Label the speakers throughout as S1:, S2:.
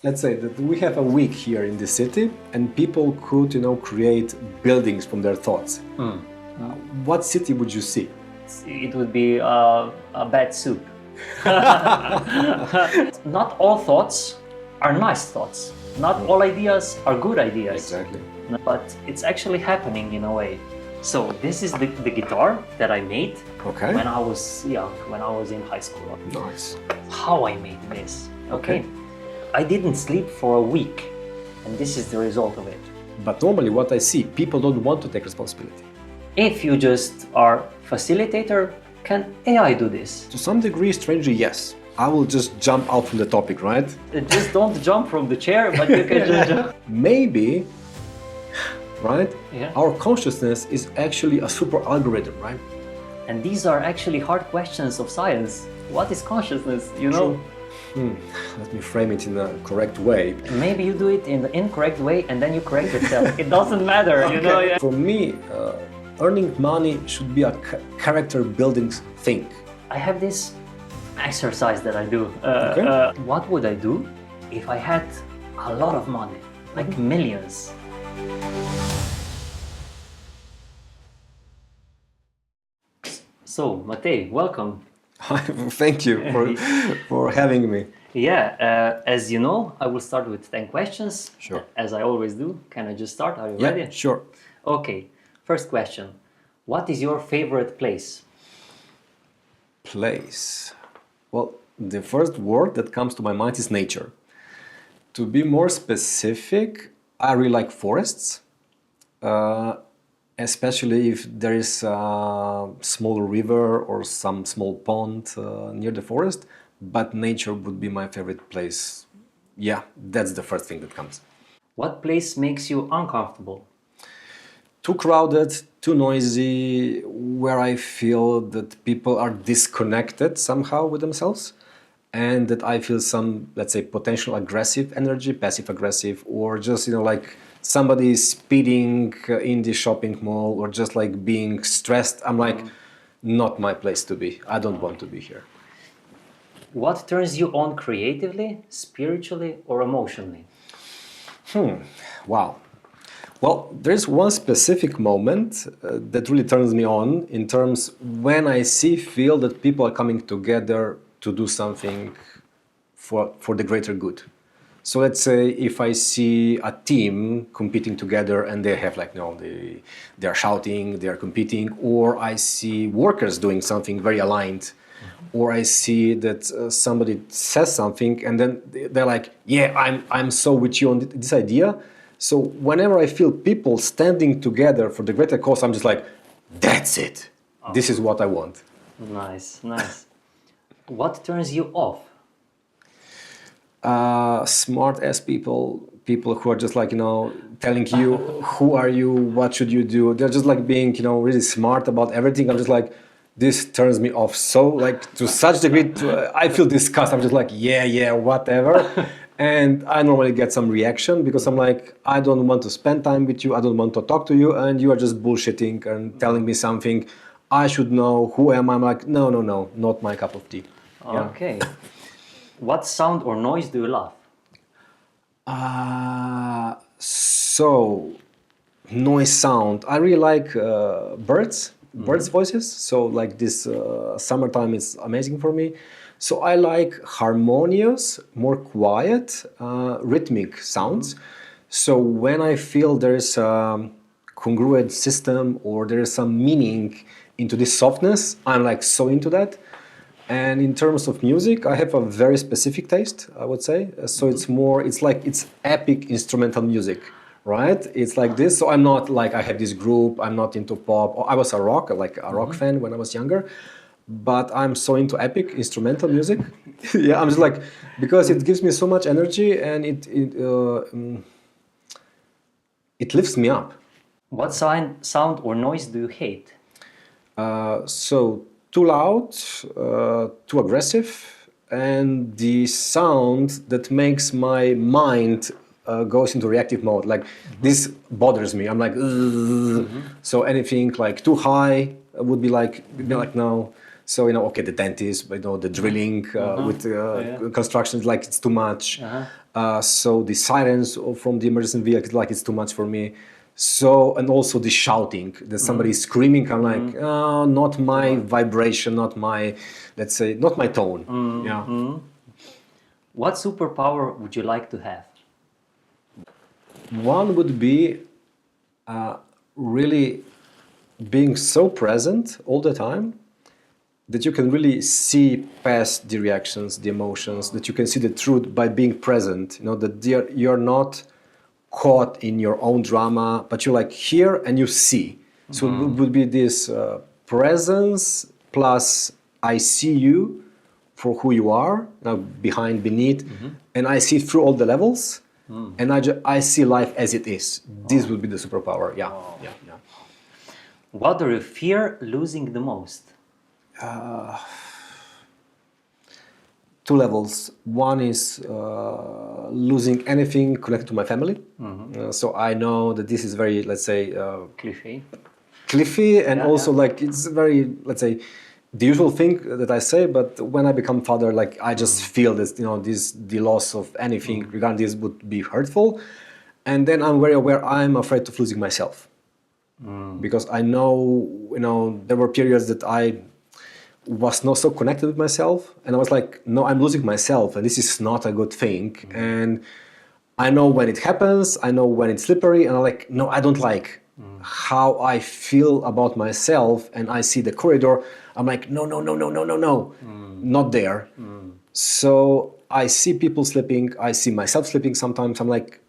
S1: Let's say that we have a week here in the city and people could, create buildings from their thoughts. What city would you see?
S2: It would be a bad soup. Not all thoughts are nice thoughts. Not all ideas are good ideas.
S1: Exactly.
S2: But it's actually happening in a way. So this is the guitar that I made
S1: Okay.
S2: when I was young, when I was in high school.
S1: Nice.
S2: How I made this.
S1: Okay.
S2: I didn't sleep for a week, and this is the result of it.
S1: But normally what I see, people don't want to take responsibility.
S2: If you just are facilitator, can AI do this?
S1: To some degree, strangely, yes. I will just jump out from the topic, right?
S2: Just don't jump from the chair, but you can just jump.
S1: Maybe, right?
S2: Yeah.
S1: Our consciousness is actually a super algorithm, right?
S2: And these are actually hard questions of science. What is consciousness, you know?
S1: Let me frame it in a correct way.
S2: Maybe you do it in the incorrect way and then you correct yourself. It doesn't matter, you know? Yeah.
S1: For me, earning money should be a character building thing.
S2: I have this exercise that I do.
S1: Okay.
S2: What would I do if I had a lot of money, like millions? So, Matej, welcome.
S1: Thank you for having me.
S2: Yeah, as you know, I will start with 10 questions.
S1: Sure.
S2: As I always do. Can I just start? Are you
S1: Yeah,
S2: ready?
S1: sure.
S2: Okay, first question. What is your favorite place?
S1: Place. Well, the first word that comes to my mind is nature. To be more specific, I really like forests, especially if there is a small river or some small pond near the forest. But nature would be my favorite place. Yeah, that's the first thing that comes.
S2: What place makes you uncomfortable?
S1: Too crowded, too noisy, where I feel that people are disconnected somehow with themselves, and that I feel some, let's say, potential aggressive energy, passive aggressive, or just, like somebody is speeding in the shopping mall, or just like being stressed. I'm like, not my place to be. I don't want to be here.
S2: What turns you on creatively, spiritually, or emotionally?
S1: Wow. Well, there's one specific moment that really turns me on in terms when I feel that people are coming together to do something for the greater good. So let's say if I see a team competing together and they have they are shouting, they are competing, or I see workers doing something very aligned, or I see that somebody says something and then they're like, yeah, I'm so with you on this idea. So whenever I feel people standing together for the greater cause, I'm just like, that's it. This is what I want.
S2: Nice, nice. What turns you off?
S1: Smart ass people who are just like, telling you, who are you, what should you do? They're just like being, really smart about everything. I'm just like, this turns me off. So like to such degree, I feel disgust. I'm just like, yeah, whatever. And I normally get some reaction because I'm like, I don't want to spend time with you. I don't want to talk to you. And you are just bullshitting and telling me something. I should know who am I. I'm like, no, not my cup of tea. Yeah.
S2: Okay. What sound or noise do you love?
S1: So noise sound. I really like birds voices. So like this summertime is amazing for me. So I like harmonious, more quiet, rhythmic sounds. So when I feel there is a congruent system or there is some meaning into this softness, I'm like so into that. And in terms of music, I have a very specific taste, I would say. So it's epic instrumental music, right? It's like this. So I'm not like I have this group. I'm not into pop. I was a rock fan when I was younger. But I'm so into epic instrumental music. Yeah, I'm just like, because it gives me so much energy and it lifts me up.
S2: What sound or noise do you hate?
S1: So too loud, too aggressive, and the sound that makes my mind goes into reactive mode. Like this bothers me. I'm like, so anything like too high would be like no. So, okay, the dentist, the drilling with construction, like it's too much. So the sirens from the emergency vehicle, like it's too much for me. So, and also the shouting, that somebody is screaming, I'm like, oh, not my vibration, not my, let's say, not my tone. Yeah.
S2: What superpower would you like to have?
S1: One would be really being so present all the time that you can really see past the reactions, the emotions, that you can see the truth by being present. That you're not caught in your own drama, but you're like here and you see. So it would be this presence plus I see you for who you are, behind, beneath, and I see through all the levels, and I see life as it is. This would be the superpower. Yeah.
S2: What do you fear losing the most?
S1: Two levels. One is losing anything connected to my family. So I know that this is very, let's say, cliffy, and also like it's very, let's say, the usual thing that I say. But when I become father, like I just feel this, the loss of anything regarding this would be hurtful, and then I'm very aware. I'm afraid of losing myself because I know, there were periods that I was not so connected with myself, and I was like, no, I'm losing myself, and this is not a good thing. And I know when it happens, I know when it's slippery, and I'm like, no, I don't like how I feel about myself, and I see the corridor, I'm like, no, not there. So I see people slipping, I see myself slipping sometimes, I'm like,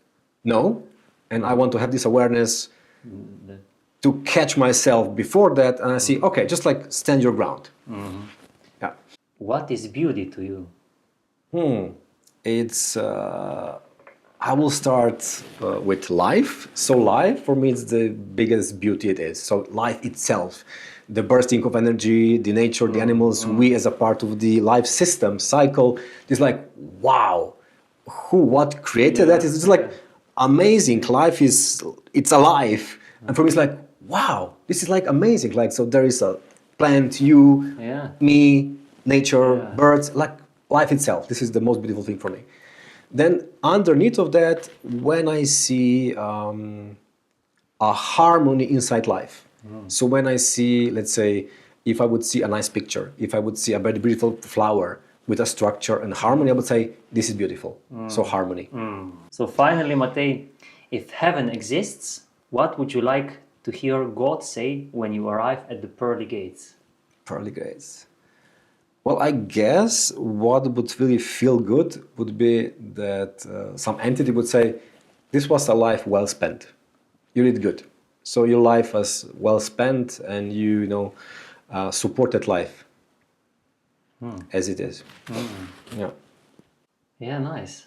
S1: no, and I want to have this awareness to catch myself before that, and I see, okay, just like stand your ground. Yeah.
S2: What is beauty to you?
S1: It's I will start with life. So life for me is the biggest beauty it is. So life itself, the bursting of energy, the nature, the animals, we as a part of the life system cycle. It's like, wow, what created that? It's just like amazing. Life it's alive, and for me it's like, wow, this is like amazing. Like, so there is a plant, you, me, nature, birds, like life itself. This is the most beautiful thing for me. Then underneath of that, when I see a harmony inside life. So when I see, let's say, if I would see a nice picture, if I would see a very beautiful flower with a structure and harmony, I would say, this is beautiful. So harmony.
S2: So finally, Matej, if heaven exists, what would you like to hear God say when you arrive at the pearly gates?
S1: Pearly gates. Well, I guess what would really feel good would be that some entity would say, this was a life well spent. You did good. So your life was well spent, and you supported life as it is.
S2: Yeah, nice.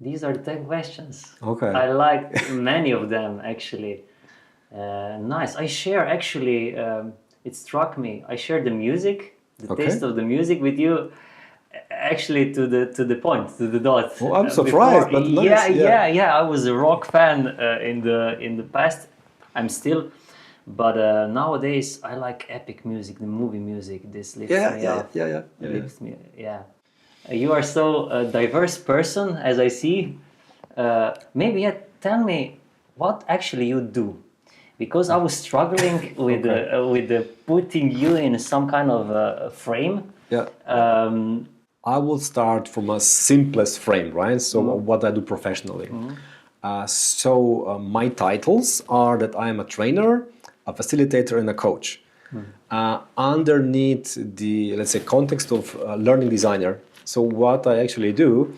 S2: These are the 10 questions.
S1: Okay.
S2: I like many of them, actually. Nice. I share, actually, it struck me, I share the music, the taste of the music with you, actually to the point, to the dot.
S1: Oh, I'm surprised, but nice.
S2: Yeah. I was a rock fan in the past. I'm still, but nowadays I like epic music, the movie music. This lifts me up. Lifts me. Yeah. You are so a diverse person, as I see. Maybe tell me what actually you do, because I was struggling with putting you in some kind of frame.
S1: Yeah. I will start from a simplest frame, right? So what I do professionally. My titles are that I am a trainer, a facilitator, and a coach. Underneath the, let's say, context of learning designer. So what I actually do,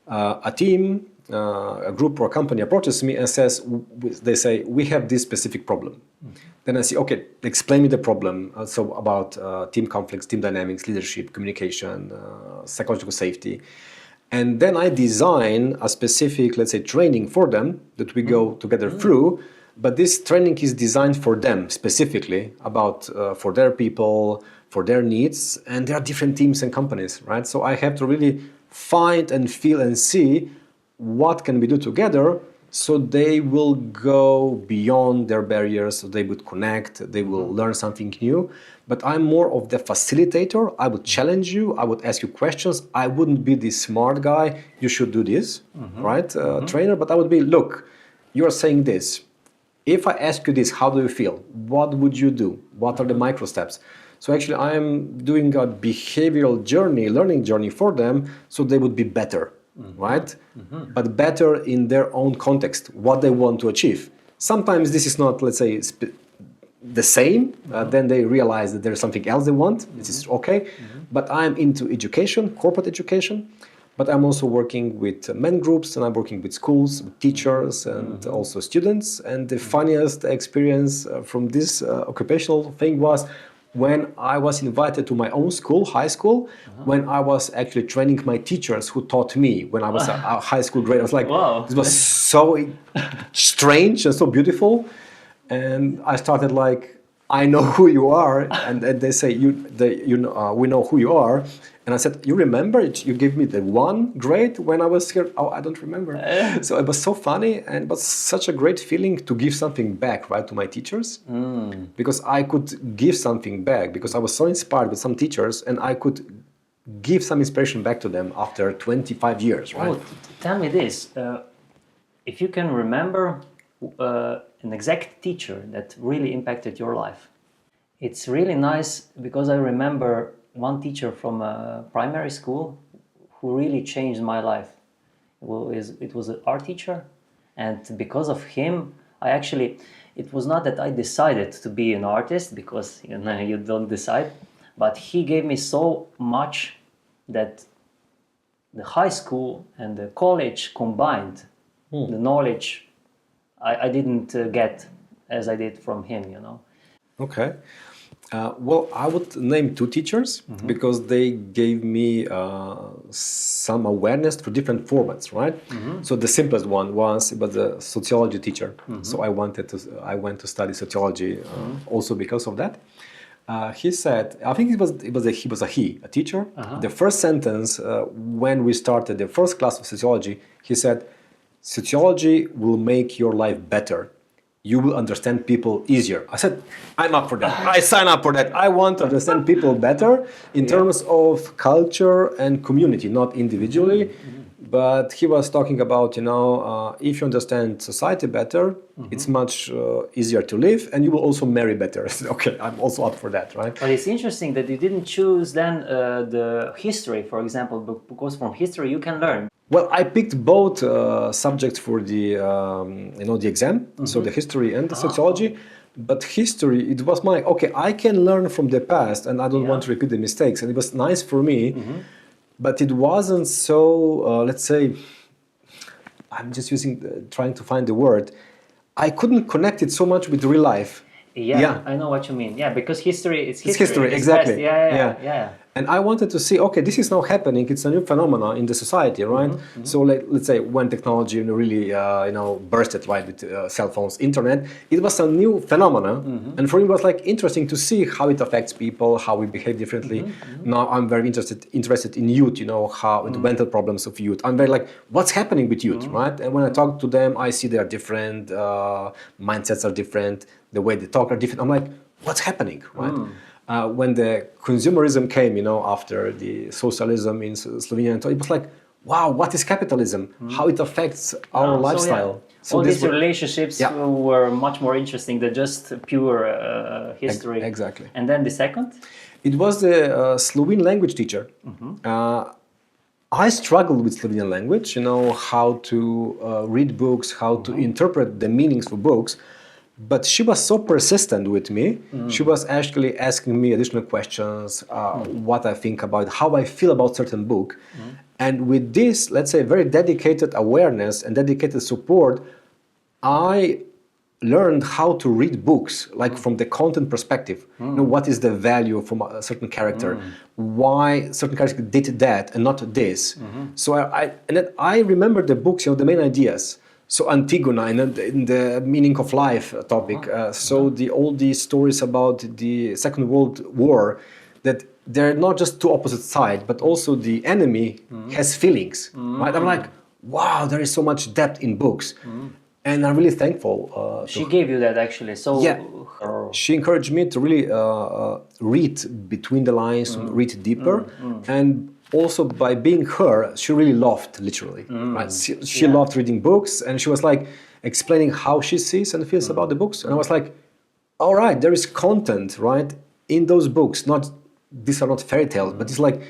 S1: a team, a group or a company approaches me and they say, we have this specific problem. Then I say, okay, explain me the problem. So about team conflicts, team dynamics, leadership, communication, psychological safety. And then I design a specific, let's say, training for them that we go together through. But this training is designed for them specifically, about for their people, for their needs. And there are different teams and companies, right? So I have to really find and feel and see what can we do together So they will go beyond their barriers, so they would connect, they will learn something new. But I'm more of the facilitator. I would challenge you, I would ask you questions. I wouldn't be the smart guy, you should do this, right, trainer, but I would be, look, you're saying this. If I ask you this, how do you feel? What would you do? What are the micro steps? So actually I am doing a behavioral journey, learning journey for them, so they would be better, right? But better in their own context, what they want to achieve. Sometimes this is not, let's say, the same, then they realize that there's something else they want, this is okay. But I'm into education, corporate education, but I'm also working with men groups, and I'm working with schools, with teachers, and also students. And the funniest experience from this occupational thing was when I was invited to my own school, high school, when I was actually training my teachers who taught me when I was a high school grade. I was like,
S2: wow.
S1: This was so strange and so beautiful. And I started like, I know who you are, and they say, we know who you are. And I said, you remember it? You gave me the 1 grade when I was here. Oh, I don't remember. So it was so funny, and it was such a great feeling to give something back, right, to my teachers. Because I could give something back, because I was so inspired with some teachers, and I could give some inspiration back to them after 25 years, right?
S2: Oh, tell me this. If you can remember an exact teacher that really impacted your life. It's really nice, because I remember one teacher from primary school who really changed my life. It was an art teacher, and because of him, it was not that I decided to be an artist, because you don't decide, but he gave me so much that the high school and the college combined, the knowledge I didn't get as I did from him,
S1: Okay. Well, I would name 2 teachers because they gave me some awareness for different formats, right? So the simplest one was a sociology teacher. So I went to study sociology also because of that. He said, I think he was a teacher. The first sentence when we started the first class of sociology, he said, sociology will make your life better. You will understand people easier. I said, I'm up for that. I sign up for that. I want to understand people better in terms of culture and community, not individually. But he was talking about, if you understand society better, it's much easier to live, and you will also marry better. Okay, I'm also up for that, right?
S2: But it's interesting that you didn't choose then the history, for example, because from history you can learn.
S1: Well, I picked both subjects for the the exam, so the history and the sociology. But history, it was I can learn from the past, and I don't want to repeat the mistakes. And it was nice for me, but it wasn't so. Let's say, I'm just trying to find the word. I couldn't connect it so much with real life.
S2: Yeah, I know what you mean. Yeah, because history is history.
S1: It's history, exactly.
S2: Yeah.
S1: And I wanted to see, okay, this is now happening. It's a new phenomenon in the society, right? So let's say when technology really, bursted, right, with cell phones, internet, it was a new phenomenon. And for me, it was like interesting to see how it affects people, how we behave differently. Now I'm very interested in youth, how the mental problems of youth. I'm very like, what's happening with youth, right? And when I talk to them, I see they are different, mindsets are different, the way they talk are different. I'm like, what's happening, right? When the consumerism came, after the socialism in Slovenia, it was like, wow, what is capitalism? How it affects our lifestyle.
S2: So all these relationships were much more interesting than just pure history.
S1: Exactly.
S2: And then the second?
S1: It was the Slovene language teacher. I struggled with Slovenian language, how to read books, how to interpret the meanings for books. But she was so persistent with me. She was actually asking me additional questions, what I think about, how I feel about certain book. And with this, let's say, very dedicated awareness and dedicated support, I learned how to read books, like from the content perspective. What is the value from a certain character? Why certain character did that and not this? So I remember the books, the main ideas. So Antigona in the meaning of life topic. All these stories about the Second World War, that they're not just two opposite sides, but also the enemy has feelings. Right? I'm like, wow, there is so much depth in books. And I'm really thankful.
S2: She gave you that actually. So
S1: yeah, she encouraged me to really read between the lines, read deeper, and also by being her, she really loved literally. Right? She loved reading books, and she was like explaining how she sees and feels about the books. And I was like, all right, there is content, right, in those books. Not these are not fairy tales, but it's like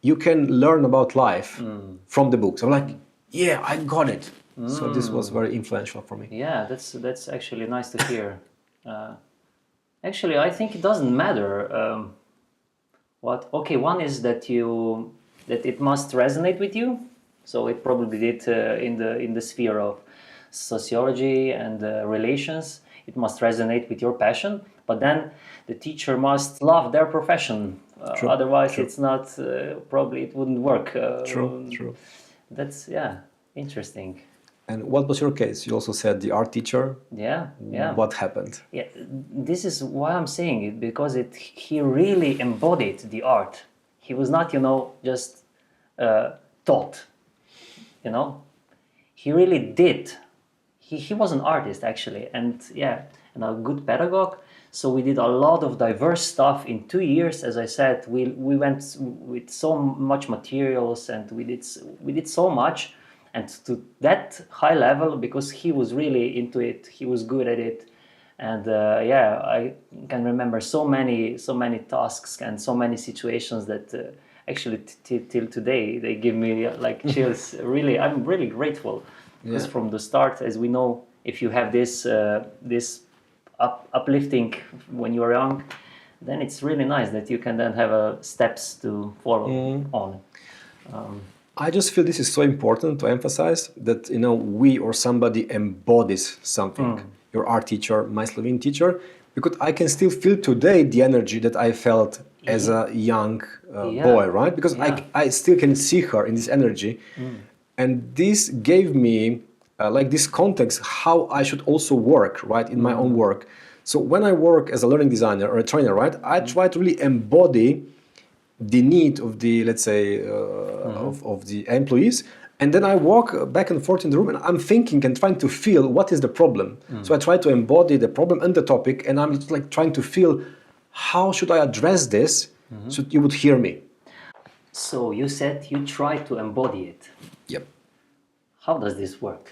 S1: you can learn about life from the books. I'm like, yeah, I got it. So this was very influential for me.
S2: Yeah, that's actually nice to hear. Actually, I think it doesn't matter what. Okay, one is that it must resonate with you. So it probably did in the sphere of sociology and relations. It must resonate with your passion. But then the teacher must love their profession. Otherwise, it's not. Probably it wouldn't work.
S1: True.
S2: That's interesting.
S1: And what was your case? You also said the art teacher.
S2: Yeah.
S1: What happened?
S2: Yeah, this is why I'm saying it, because he really embodied the art. He was not, just taught. He really did. He was an artist actually, and a good pedagogue. So we did a lot of diverse stuff in 2 years. As I said, we went with so much materials, and we did so much. And to that high level, because he was really into it, he was good at it, and I can remember so many tasks and so many situations that actually till today they give me like chills. Really, I'm really grateful because from the start, as we know, if you have this uplifting when you're young, then it's really nice that you can then have steps to follow on.
S1: I just feel this is so important to emphasize that we or somebody embodies something. Your art teacher, my Slovene teacher, because I can still feel today the energy that I felt as a young boy, right? Because I still can see her in this energy, and this gave me like this context how I should also work, right, in my own work. So when I work as a learning designer or a trainer, right, I try to really embody the need of the, let's say, of the employees, and then I walk back and forth in the room, and I'm thinking and trying to feel what is the problem. So I try to embody the problem and the topic, and I'm like trying to feel how should I address this so you would hear me.
S2: So you said you try to embody it.
S1: Yep.
S2: How does this work?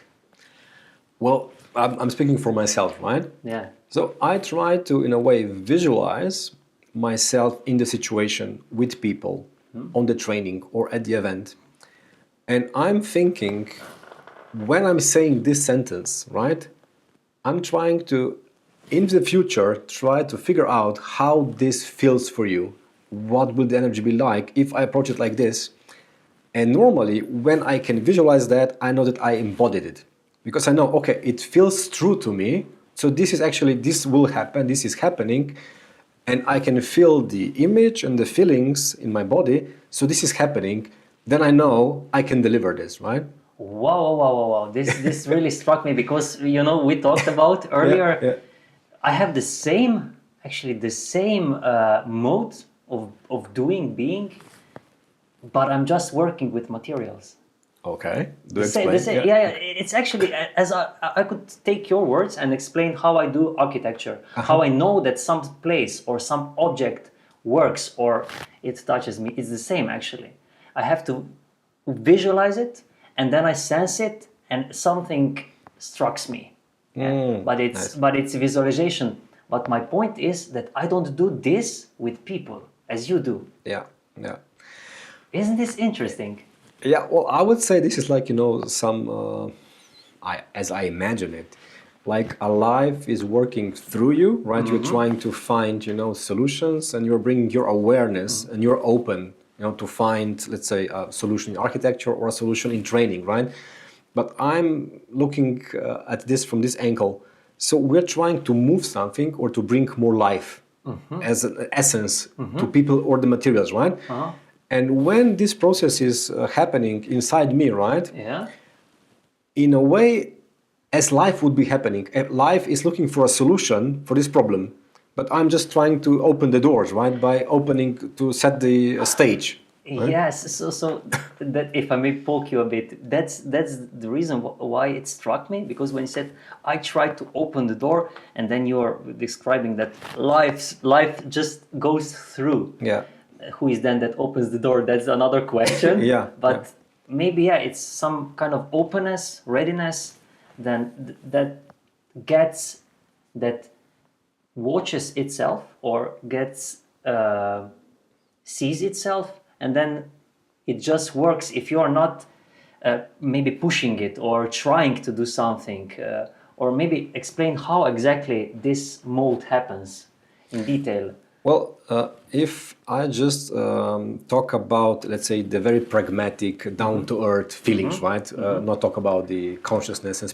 S1: Well, I'm speaking for myself, right?
S2: Yeah.
S1: So I try to, in a way, visualize myself in the situation with people on the training or at the event. And I'm thinking, when I'm saying this sentence, right, I'm trying to, in the future, try to figure out how this feels for you. What will the energy be like if I approach it like this? And normally, when I can visualize that, I know that I embodied it. Because I know, okay, it feels true to me. So this will happen, this is happening. And I can feel the image and the feelings in my body. So this is happening. Then I know I can deliver this, right?
S2: Wow. This really struck me because, we talked about earlier.
S1: Yeah.
S2: I have the same mode of being, but I'm just working with materials.
S1: Okay.
S2: Explain. It's actually, as I could take your words and explain how I do architecture, how I know that some place or some object works or it touches me. It's the same actually. I have to visualize it, and then I sense it, and something strikes me. But it's visualization. But my point is that I don't do this with people as you do.
S1: Yeah.
S2: Isn't this interesting?
S1: Yeah, well, I would say this is like, some, as I imagine it, like a life is working through you, right? You're trying to find, solutions, and you're bringing your awareness, and you're open, to find, let's say, a solution in architecture or a solution in training, right? But I'm looking at this from this angle. So we're trying to move something or to bring more life as an essence to people or the materials, right? And when this process is happening inside me, right?
S2: Yeah.
S1: In a way, as life would be happening, life is looking for a solution for this problem, but I'm just trying to open the doors, right? By opening to set the stage. Right?
S2: Yes, so that if I may poke you a bit, that's the reason why it struck me, because when you said I tried to open the door, and then you're describing that life just goes through.
S1: Yeah.
S2: Who is then that opens the door? That's another question.
S1: Yeah.
S2: But maybe it's some kind of openness, readiness, then that gets that watches itself or gets sees itself. And then it just works if you are not maybe pushing it or trying to do something, or maybe explain how exactly this mode happens in detail.
S1: Well, if I just talk about, let's say, the very pragmatic, down-to-earth feelings, right? Not talk about the consciousness and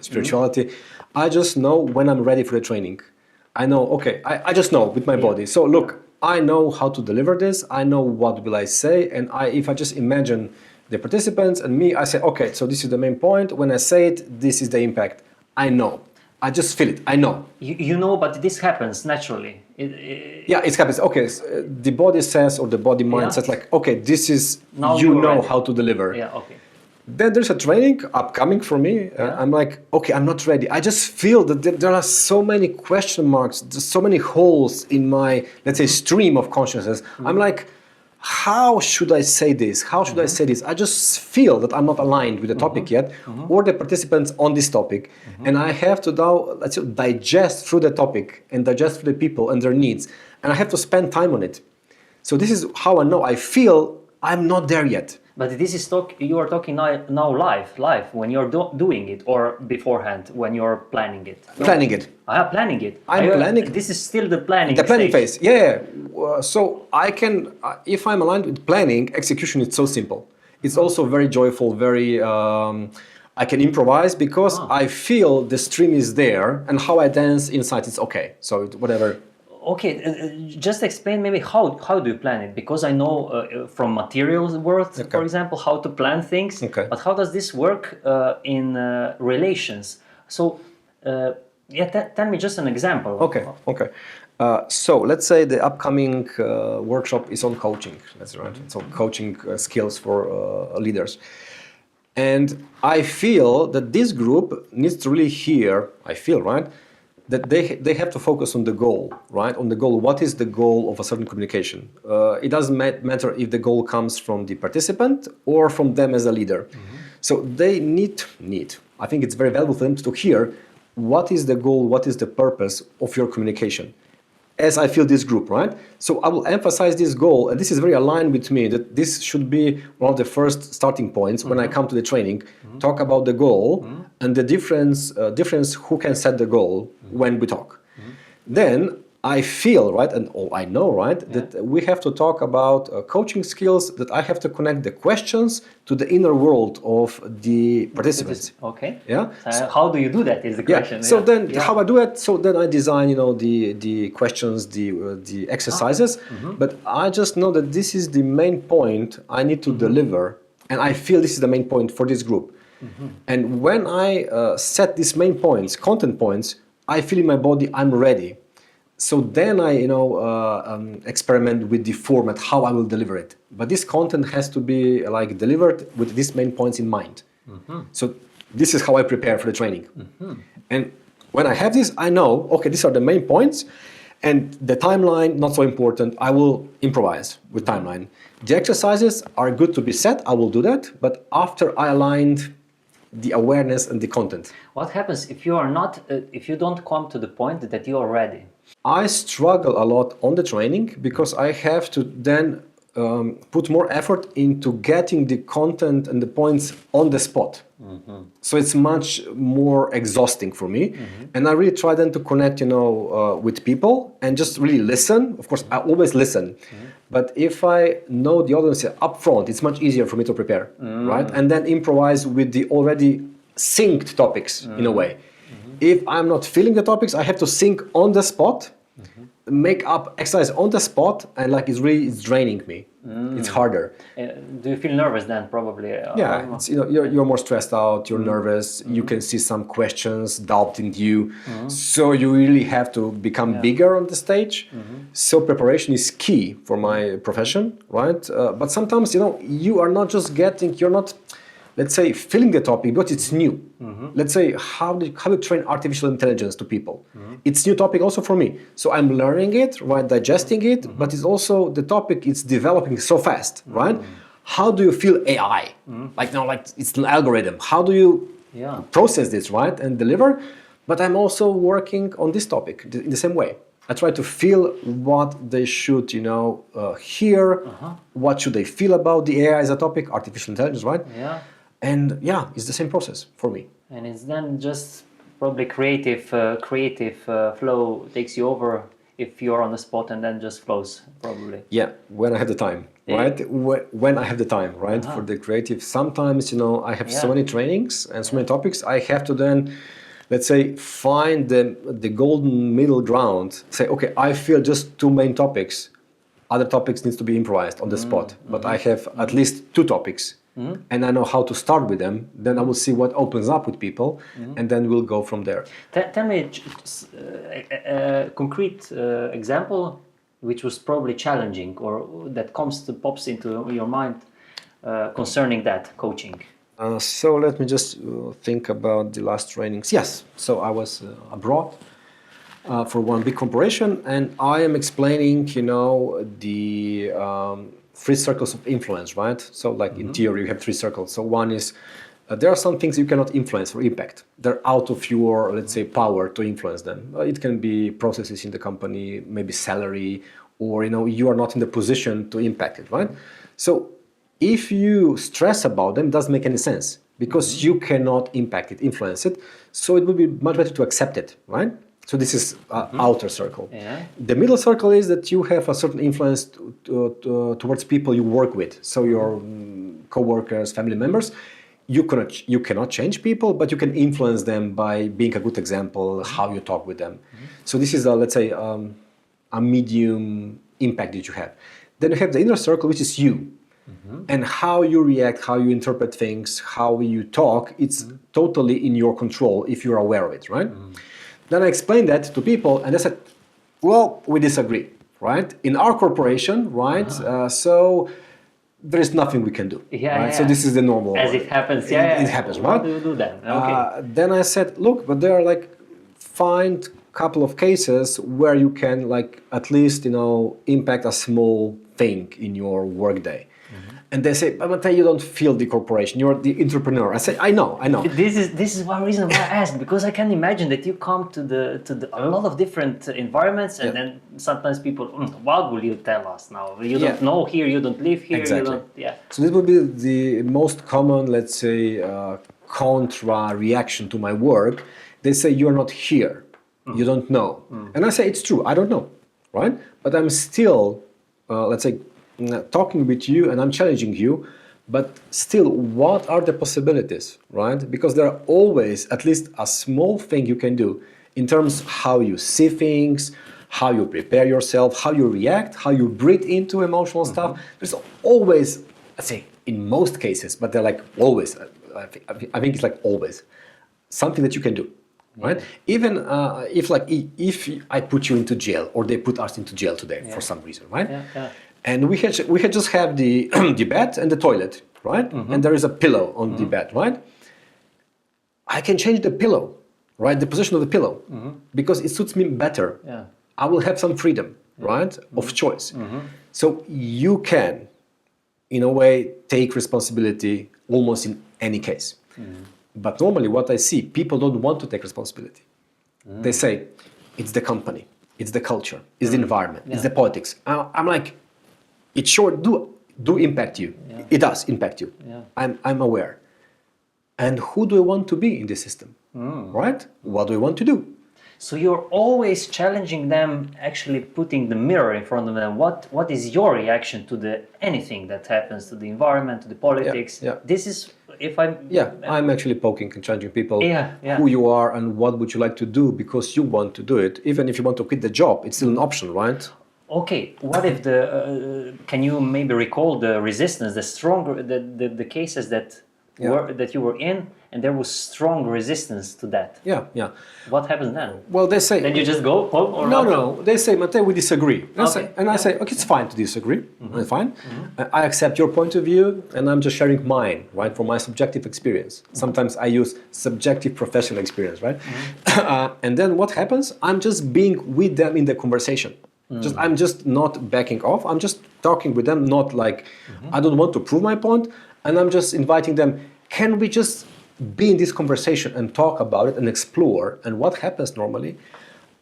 S1: spirituality. I just know when I'm ready for the training. I know, okay, I just know with my body. So look, I know how to deliver this. I know what will I say. And if I just imagine the participants and me, I say, okay, so this is the main point. When I say it, this is the impact. I know. I just feel it. I know.
S2: You know, but this happens naturally.
S1: Yeah, it happens. Okay, so the body says, or the body mind says, like, okay, this is,
S2: now
S1: you know
S2: ready.
S1: how to deliver.
S2: Yeah, okay.
S1: Then there's a training upcoming for me. I'm like, okay, I'm not ready. I just feel that there are so many question marks, so many holes in my, let's say, stream of consciousness. I'm like, how should I say this? How should I say this? I just feel that I'm not aligned with the topic yet, or the participants on this topic. And I have to now, let's say, digest through the topic and digest through the people and their needs. And I have to spend time on it. So this is how I know. I feel I'm not there yet.
S2: But this is you are talking now live when you're doing it, or beforehand when you're planning it. No?
S1: Planning it.
S2: Planning it.
S1: I'm planning.
S2: This is still the planning.
S1: The planning
S2: stage.
S1: phase. Yeah. So I can, if I'm aligned with planning, execution is so simple. It's also very joyful. Very. I can improvise because I feel the stream is there, and how I dance inside is okay. So whatever.
S2: Okay, just explain maybe how do you plan it? Because I know from materials world, for example, how to plan things.
S1: Okay.
S2: But how does this work in relations? So, tell me just an example.
S1: Okay. So let's say the upcoming workshop is on coaching. That's right. So coaching skills for leaders. And I feel that this group needs to really hear, I feel, right? That they have to focus on the goal, right? On the goal. What is the goal of a certain communication? It doesn't matter if the goal comes from the participant or from them as a leader. So they need. I think it's very valuable for them to hear what is the goal, what is the purpose of your communication. As I feel this group, right? So I will emphasize this goal, and this is very aligned with me, that this should be one of the first starting points when I come to the training. Talk about the goal and the difference who can set the goal when we talk. Then I feel, right, and I know, right, that we have to talk about coaching skills, that I have to connect the questions to the inner world of the participants.
S2: Okay.
S1: Yeah.
S2: How do you do that is the question.
S1: So then how I do it, so then I design, the questions, the exercises, but I just know that this is the main point I need to deliver, and I feel this is the main point for this group. And when I set these main points, content points, I feel in my body I'm ready. So then I, experiment with the format, how I will deliver it. But this content has to be like delivered with these main points in mind. So this is how I prepare for the training. And when I have this, I know, okay, these are the main points, and the timeline, not so important. I will improvise with timeline. The exercises are good to be set. I will do that. But after I aligned the awareness and the content.
S2: What happens if you are not, if you don't come to the point that you are ready?
S1: I struggle a lot on the training because I have to then put more effort into getting the content and the points on the spot. So it's much more exhausting for me. And I really try then to connect, with people and just really listen. Of course, I always listen. But if I know the audience up front, it's much easier for me to prepare, right? And then improvise with the already synced topics in a way. If I'm not feeling the topics, I have to sync on the spot, make up exercise on the spot, and it's draining me. It's harder.
S2: Do you feel nervous then? Probably.
S1: Yeah, it's, you're more stressed out. You're nervous. You can see some questions doubting you. So you really have to become bigger on the stage. So preparation is key for my profession, right? But sometimes you are not just you're not, let's say, feeling the topic, but it's new. Let's say, how do you train artificial intelligence to people? It's new topic also for me. So I'm learning it, right, digesting it, but it's also the topic, it's developing so fast, right? How do you feel AI? Like it's an algorithm. How do you process this, right, and deliver? But I'm also working on this topic in the same way. I try to feel what they should, hear. What should they feel about the AI as a topic, artificial intelligence, right?
S2: Yeah.
S1: And it's the same process for me.
S2: And it's then just probably creative flow takes you over if you're on the spot, and then just flows probably.
S1: Yeah, when I have the time, right? When I have the time, right, for the creative. Sometimes, I have so many trainings and so many topics. I have to then, let's say, find the golden middle ground. Say, okay, I feel just two main topics. Other topics needs to be improvised on the spot. But I have at least two topics. And I know how to start with them. Then I will see what opens up with people, and then we'll go from there.
S2: Tell me a concrete example which was probably challenging, or that pops into your mind concerning that coaching.
S1: So let me just think about the last trainings. Yes, so I was abroad for one big corporation, and I am explaining, the 3 circles of influence, right? So like in theory, you have 3 circles. So one is, there are some things you cannot influence or impact. They're out of your, let's say, power to influence them. It can be processes in the company, maybe salary, or, you are not in the position to impact it, right? So if you stress about them, it doesn't make any sense, because you cannot impact it, influence it. So it would be much better to accept it, right? So this is outer circle.
S2: Yeah.
S1: The middle circle is that you have a certain influence towards people you work with. So your co-workers, family members, you cannot change people, but you can influence them by being a good example, how you talk with them. So this is, let's say, a medium impact that you have. Then you have the inner circle, which is you. And how you react, how you interpret things, how you talk, it's totally in your control if you're aware of it, right? Then I explained that to people, and they said, well, we disagree, right? In our corporation, right? So there is nothing we can do. Right? So this is the normal.
S2: As it happens,
S1: It happens, right?
S2: What do you do then? Okay.
S1: Then I said, look, but there are find couple of cases where you can at least, impact a small thing in your workday. And they say, but Matej, you don't feel the corporation, you're the entrepreneur. I say, I know.
S2: This is one reason why I ask, because I can imagine that you come to a lot of different environments, and then sometimes people, what will you tell us now? You don't know here, you don't live here.
S1: Exactly.
S2: You don't,
S1: So this would be the most common, let's say, contra reaction to my work. They say, you're not here, you don't know. And I say, it's true, I don't know, right? But I'm still, let's say, talking with you, and I'm challenging you, but still, what are the possibilities, right? Because there are always at least a small thing you can do in terms of how you see things, how you prepare yourself, how you react, how you breathe into emotional stuff. There's always, let's say, in most cases, but they're always, I think it's always, something that you can do. Right? Even if I put you into jail, or they put us into jail today for some reason, right? And we had just have the the bed and the toilet, right? And there is a pillow on the bed, right? I can change the pillow, right? The position of the pillow, because it suits me better. I will have some freedom, right, of choice. So you can, in a way, take responsibility almost in any case. But normally what I see, people don't want to take responsibility. They say, it's the company, it's the culture, it's the environment, it's the politics. I'm like, it sure do impact you. It does impact you. I'm aware. And who do I want to be in this system, right? What do I want to do?
S2: So you're always challenging them, actually putting the mirror in front of them. What is your reaction to anything that happens, to the environment, to the politics? This is, if I'm...
S1: I'm actually poking and challenging people who you are and what would you like to do because you want to do it. Even if you want to quit the job, it's still an option, right?
S2: okay, what if can you maybe recall the resistance, the stronger, the cases that that you were in, and there was strong resistance to that?
S1: Yeah.
S2: What happens then?
S1: Well, they say...
S2: Then you just go home or
S1: No. They say, Matej, we disagree. And I say, okay, it's fine to disagree. Fine. I accept your point of view, and I'm just sharing mine, right, from my subjective experience. Sometimes I use subjective professional experience, right? And then what happens? I'm just being with them in the conversation. I'm just not backing off. I'm just talking with them, not like I don't want to prove my point, and I'm just inviting them. Can we just be in this conversation and talk about it and explore? And what happens normally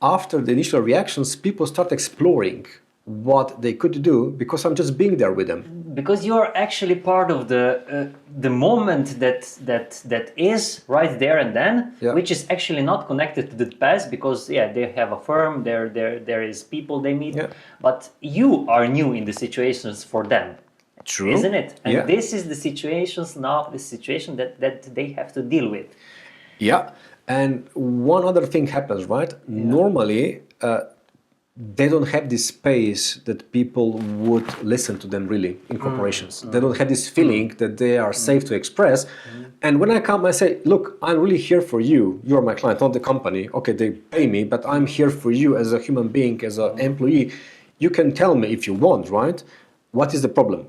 S1: after the initial reactions, people start exploring what they could do because I'm just being there with them.
S2: Because you're actually part of the moment that is right there and then, which is actually not connected to the past, because they have a firm, there is people they meet, but you are new in the situations for them.
S1: True.
S2: Isn't it? And this is the situations now, the situation that they have to deal with.
S1: Yeah. And one other thing happens, right? Normally, they don't have this space that people would listen to them really in corporations. They don't have this feeling that they are safe to express. And when I come, I say, look, I'm really here for you. You're my client, not the company. Okay, they pay me, but I'm here for you as a human being, as an employee. You can tell me if you want, right? What is the problem?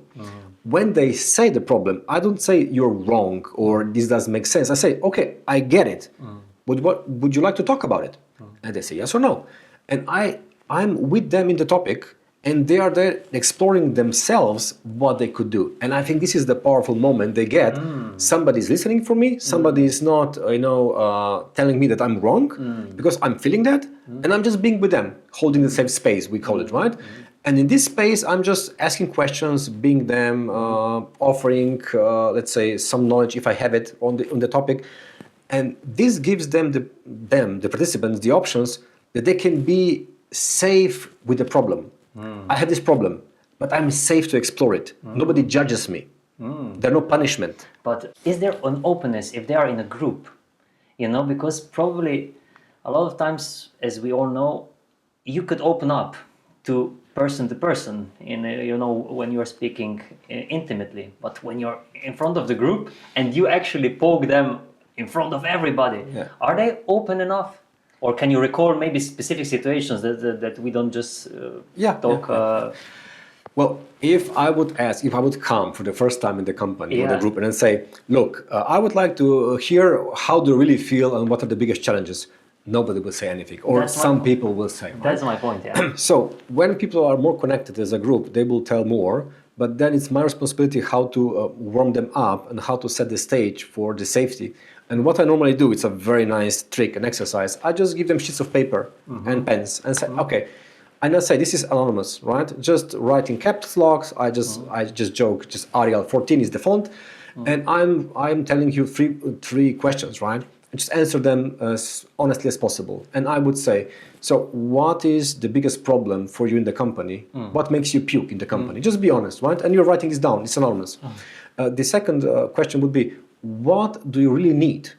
S1: When they say the problem, I don't say you're wrong or this doesn't make sense. I say, okay, I get it. But what would you like to talk about it? And they say yes or no. And I'm with them in the topic, and they are there exploring themselves what they could do. And I think this is the powerful moment they get. Somebody's listening for me. Somebody is not, telling me that I'm wrong because I'm feeling that, and I'm just being with them, holding the same space. We call it, right? And in this space, I'm just asking questions, being them, offering, let's say, some knowledge if I have it on the topic. And this gives them, the participants, the options that they can be safe with the problem. I have this problem, but I'm safe to explore it. Nobody judges me. There's no punishment.
S2: But is there an openness if they are in a group? Because probably a lot of times, as we all know, you could open up to person, when you're speaking intimately. But when you're in front of the group and you actually poke them in front of everybody, are they open enough? Or can you recall maybe specific situations that we don't just talk?
S1: Well, if I would come for the first time in the company or the group and then say, look, I would like to hear how do you really feel and what are the biggest challenges, nobody will say anything. Or some people will say. Right?
S2: That's my point, yeah.
S1: So when people are more connected as a group, they will tell more. But then it's my responsibility how to warm them up and how to set the stage for the safety. And what I normally do, it's a very nice trick, an exercise. I just give them sheets of paper and pens and say, okay, I not say this is anonymous, right? Just write in caps locks. I just joke. Just Arial 14 is the font, and I'm telling you three questions, right? And just answer them as honestly as possible. And I would say, so what is the biggest problem for you in the company? What makes you puke in the company? Just be honest, right? And you're writing this down. It's anonymous. The second question would be, what do you really need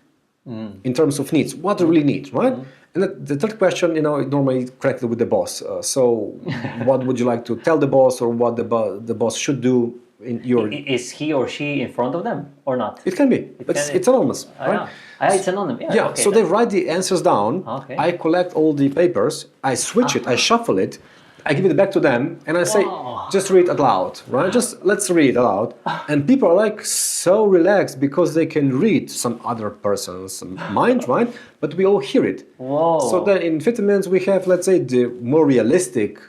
S1: in terms of needs? What do you really need, right? And the third question, normally connected with the boss. So what would you like to tell the boss, or what the boss should do in your...
S2: Is he or she in front of them or not?
S1: It can be, but it's anonymous, right?
S2: It's anonymous, yeah. Okay,
S1: so they write the answers down. Okay. I collect all the papers, I switch it, I shuffle it, I give it back to them, and I say, just read it aloud, right? Just let's read aloud. And people are like so relaxed because they can read some other person's mind, right? But we all hear it.
S2: Whoa.
S1: So then in 50 minutes we have, let's say, the more realistic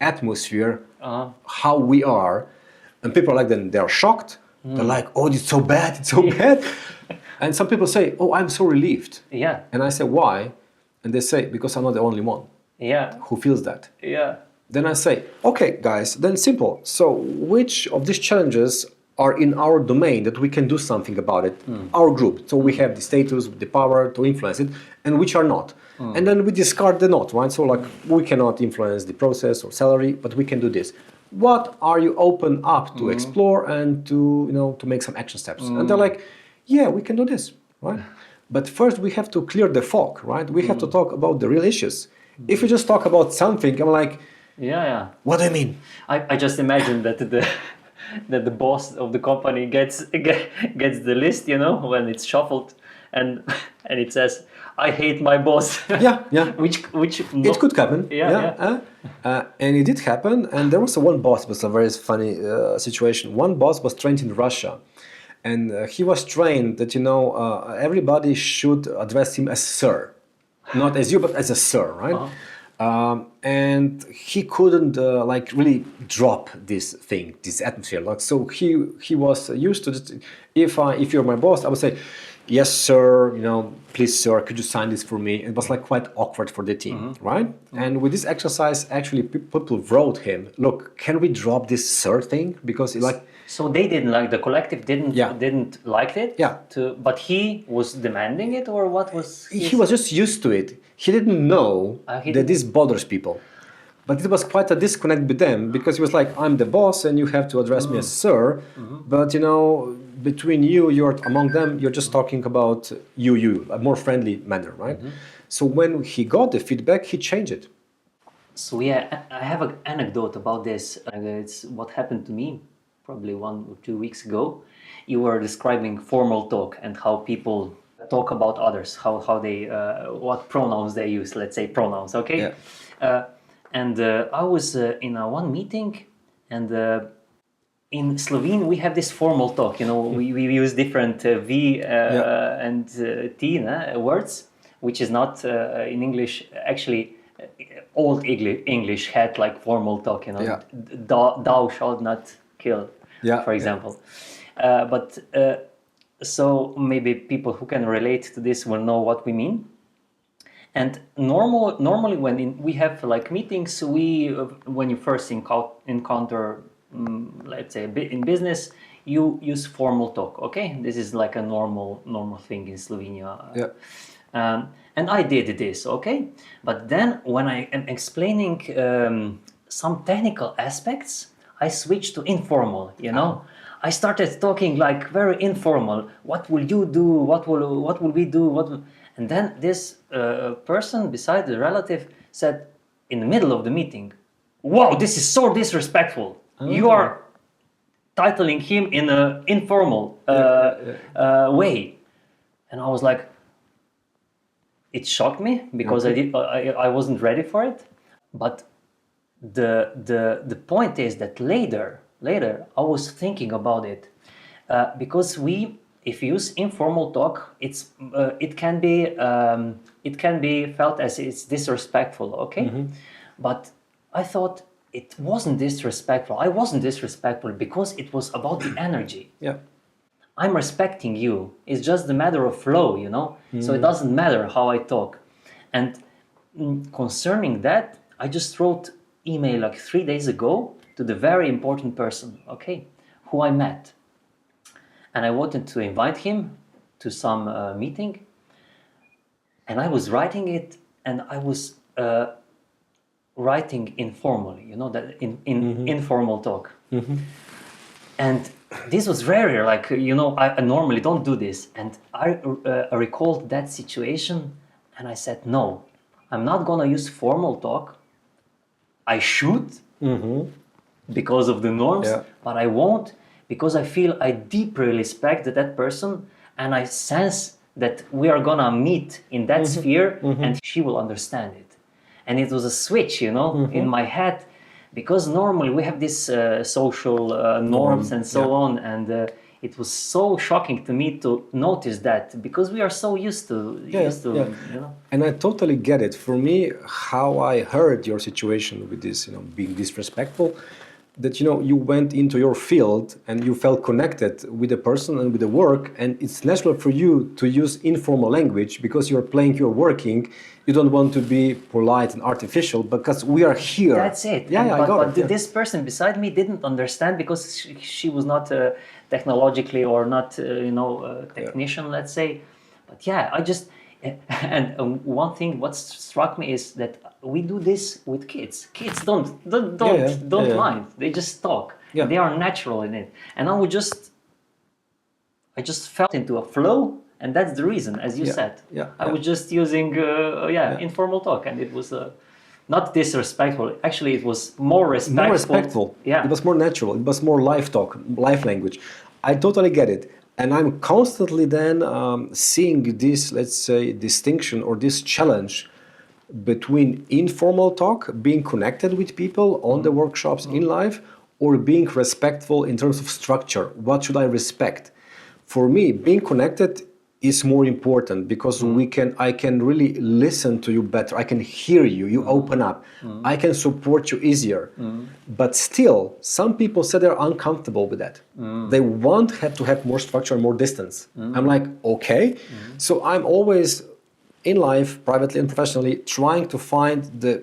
S1: atmosphere, how we are. And people are like, then they're shocked. They're like, oh, it's so bad, it's so bad. And some people say, oh, I'm so relieved.
S2: Yeah.
S1: And I say, why? And they say, because I'm not the only one who feels that.
S2: Yeah.
S1: Then I say, okay, guys, then simple. So which of these challenges are in our domain that we can do something about it, our group? So we have the status, the power to influence it, and which are not. And then we discard the not, right? So like, we cannot influence the process or salary, but we can do this. What are you open up to explore and to make some action steps? And they're like, yeah, we can do this, right? But first we have to clear the fog, right? We have to talk about the real issues. If we just talk about something, I'm like,
S2: Yeah.
S1: What do you mean?
S2: I just imagine that the boss of the company gets the list, when it's shuffled, and it says, "I hate my boss."
S1: Yeah.
S2: which
S1: It could happen.
S2: Yeah.
S1: And it did happen. And there was one boss. It was a very funny situation. One boss was trained in Russia, and he was trained that everybody should address him as sir, not as you, but as a sir, right? And he couldn't really drop this atmosphere. So he was used to this. If you're my boss, I would say, yes, sir. Please, sir, could you sign this for me? It was quite awkward for the team, right? And with this exercise, actually, people wrote him, look, can we drop this sir thing? Because
S2: so they didn't like, the collective didn't like it.
S1: Yeah.
S2: But he was demanding it, or what was?
S1: He was just used to it. He didn't know that this bothers people. But it was quite a disconnect with them, because he was like, I'm the boss and you have to address me as sir. But between you're among them, you're just talking about you, a more friendly manner, right? So when he got the feedback, he changed it.
S2: So yeah, I have an anecdote about this. It's what happened to me probably 1 or 2 weeks ago. You were describing formal talk and how people talk about others, how they, what pronouns they use, let's say pronouns, okay?
S1: Yeah.
S2: And I was in one meeting, and in Slovene we have this formal talk, we use different V and T words, which is not in English. Actually, old English had formal talk, thou shalt not kill, for example. But so maybe people who can relate to this will know what we mean. And normally when we have meetings, when you first encounter, let's say in business, you use formal talk. Okay, this is a normal thing in Slovenia. And I did this. Okay, but then when I am explaining some technical aspects, I switched to informal. I started talking very informal. What will you do? What will we do? And then this person beside the relative said in the middle of the meeting, "Wow, this is so disrespectful. You are titling him in an informal way." And I was like, it shocked me, because I wasn't ready for it. But the point is that later I was thinking about it, because if you use informal talk, it can be felt as it's disrespectful, okay? But I thought it wasn't disrespectful. I wasn't disrespectful because it was about the energy.
S1: Yeah.
S2: I'm respecting you. It's just a matter of flow, So it doesn't matter how I talk. And concerning that, I just wrote email 3 days ago to the very important person, okay, who I met. And I wanted to invite him to some meeting. And I was writing it, and I was writing informally, that in informal talk. And this was rare, I normally don't do this. And I recalled that situation, and I said, no, I'm not gonna use formal talk. I should, because of the norms, but I won't, because I feel I deeply respect that person, and I sense that we are gonna meet in that sphere, and she will understand it. And it was a switch, in my head, because normally we have these social norms and so on, and it was so shocking to me to notice that, because we are so used to.
S1: And I totally get it. For me, how I heard your situation with this, being disrespectful, that you went into your field and you felt connected with the person and with the work, and it's natural for you to use informal language because you're playing, you're working. You don't want to be polite and artificial because we are here.
S2: That's it. But this person beside me didn't understand, because she was not technologically or not a technician, let's say. But I just. And one thing what struck me is that we do this with kids. Kids don't mind. They just talk. They are natural in it. And I just fell into a flow, and that's the reason, as you said. I was just using informal talk, and it was not disrespectful. Actually, it was more respectful.
S1: More respectful.
S2: Yeah.
S1: It was more natural. It was more life talk, life language. I totally get it. And I'm constantly then seeing this, let's say, distinction or this challenge between informal talk, being connected with people on the workshops in life, or being respectful in terms of structure. What should I respect? For me, being connected is more important because I can really listen to you better. I can hear you. You open up. I can support you easier. But still, some people say they're uncomfortable with that. They want to have more structure and more distance. I'm like, okay. So I'm always in life, privately and professionally, trying to find the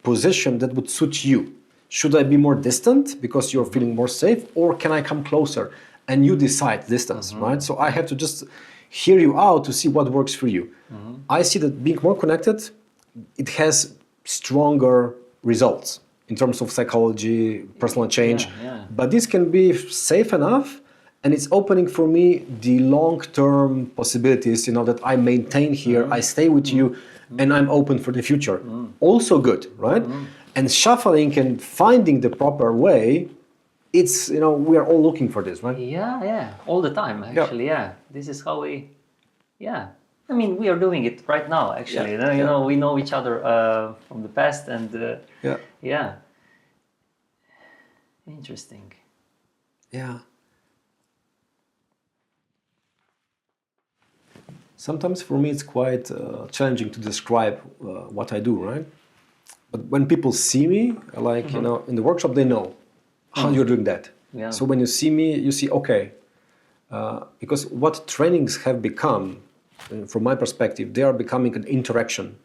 S1: position that would suit you. Should I be more distant because you're feeling more safe, or can I come closer? And you decide distance, right? So I have to just hear you out to see what works for you. I see that being more connected, it has stronger results in terms of psychology, personal change. But this can be safe enough, and it's opening for me the long-term possibilities, that I maintain here, I stay with you, and I'm open for the future. Also good, right? And shuffling and finding the proper way, it's, we are all looking for this, right?
S2: Yeah, all the time, actually, This is how we, I mean, we are doing it right now, actually. We know each other from the past, and Interesting.
S1: Yeah. Sometimes for me it's quite challenging to describe what I do, right? But when people see me, like, in the workshop, they know how you're doing that.
S2: Yeah.
S1: So when you see me, you see, okay, because what trainings have become, from my perspective, they are becoming an interaction,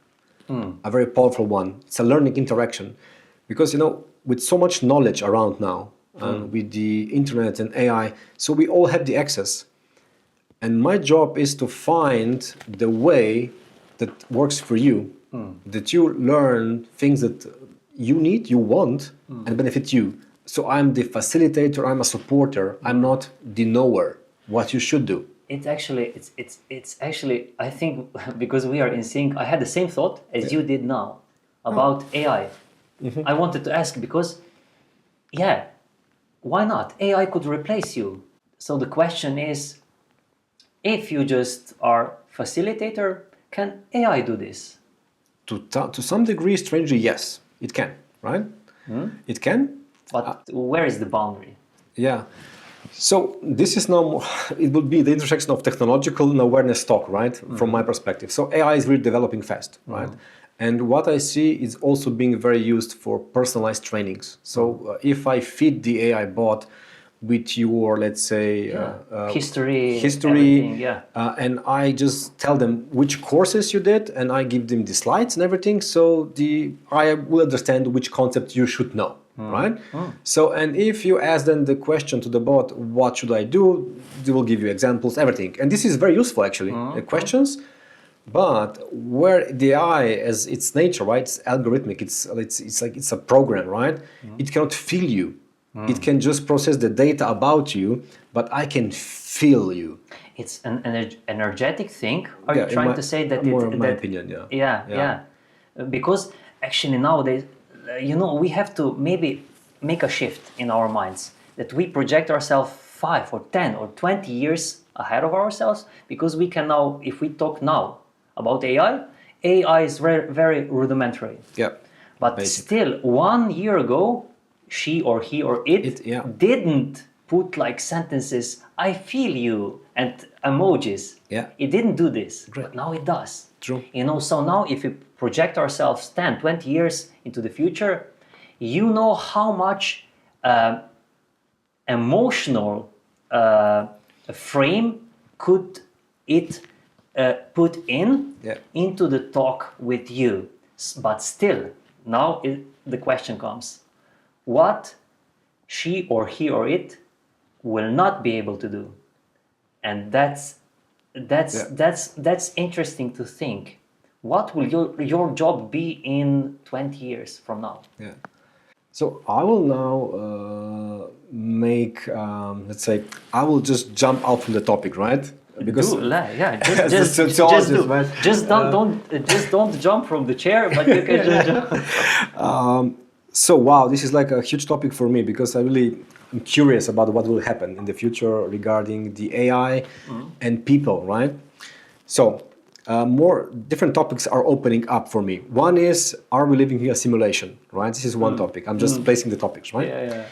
S1: a very powerful one. It's a learning interaction. Because, with so much knowledge around now, with the internet and AI, so we all have the access. And my job is to find the way that works for you, that you learn things that you need, you want, and benefit you. So I'm the facilitator, I'm a supporter, I'm not the knower, what you should do.
S2: It's actually, I think, because we are in sync, I had the same thought as you did now about AI. I wanted to ask because, why not? AI could replace you. So the question is, if you just are facilitator, can AI do this?
S1: To some degree, strangely, yes, it can, right? It can.
S2: But where is the boundary?
S1: Yeah. So this is now more, it would be the intersection of technological and awareness talk, right? From my perspective. So AI is really developing fast, right? And what I see is also being very used for personalized trainings. So if I feed the AI bot with your, let's say,
S2: history,
S1: and I just tell them which courses you did, and I give them the slides and everything, so I will understand which concept you should know, right? So, and if you ask then the question to the bot, what should I do? They will give you examples, everything, and this is very useful actually. The questions. But where the AI, as its nature, right? It's algorithmic. It's a program, right? It cannot feel you. It can just process the data about you, but I can feel you.
S2: It's an energetic thing. Are you trying to say that?
S1: More in my opinion,
S2: yeah. Because actually nowadays, we have to maybe make a shift in our minds that we project ourselves 5 or 10 or 20 years ahead of ourselves, because we can now, if we talk now about AI is very, very rudimentary.
S1: Yeah.
S2: But still, 1 year ago, she or he or it didn't put like sentences, I feel you, and emojis.
S1: Yeah.
S2: It didn't do this.
S1: Great.
S2: But now it does.
S1: True.
S2: So now if we project ourselves 10, 20 years into the future, how much emotional frame could it put into the talk with you. But still, now the question comes, what she or he or it will not be able to do, and that's interesting to think. What will your job be in 20 years from now?
S1: Yeah. So I will now make, let's say, I will just jump out from the topic, right? Because
S2: just do.
S1: Right?
S2: Just don't jump from the chair, but you can just jump.
S1: So wow, this is like a huge topic for me because I really am curious about what will happen in the future regarding the AI and people, right? So more different topics are opening up for me. One is, are we living in a simulation, right? This is one topic. I'm just placing the topics, right?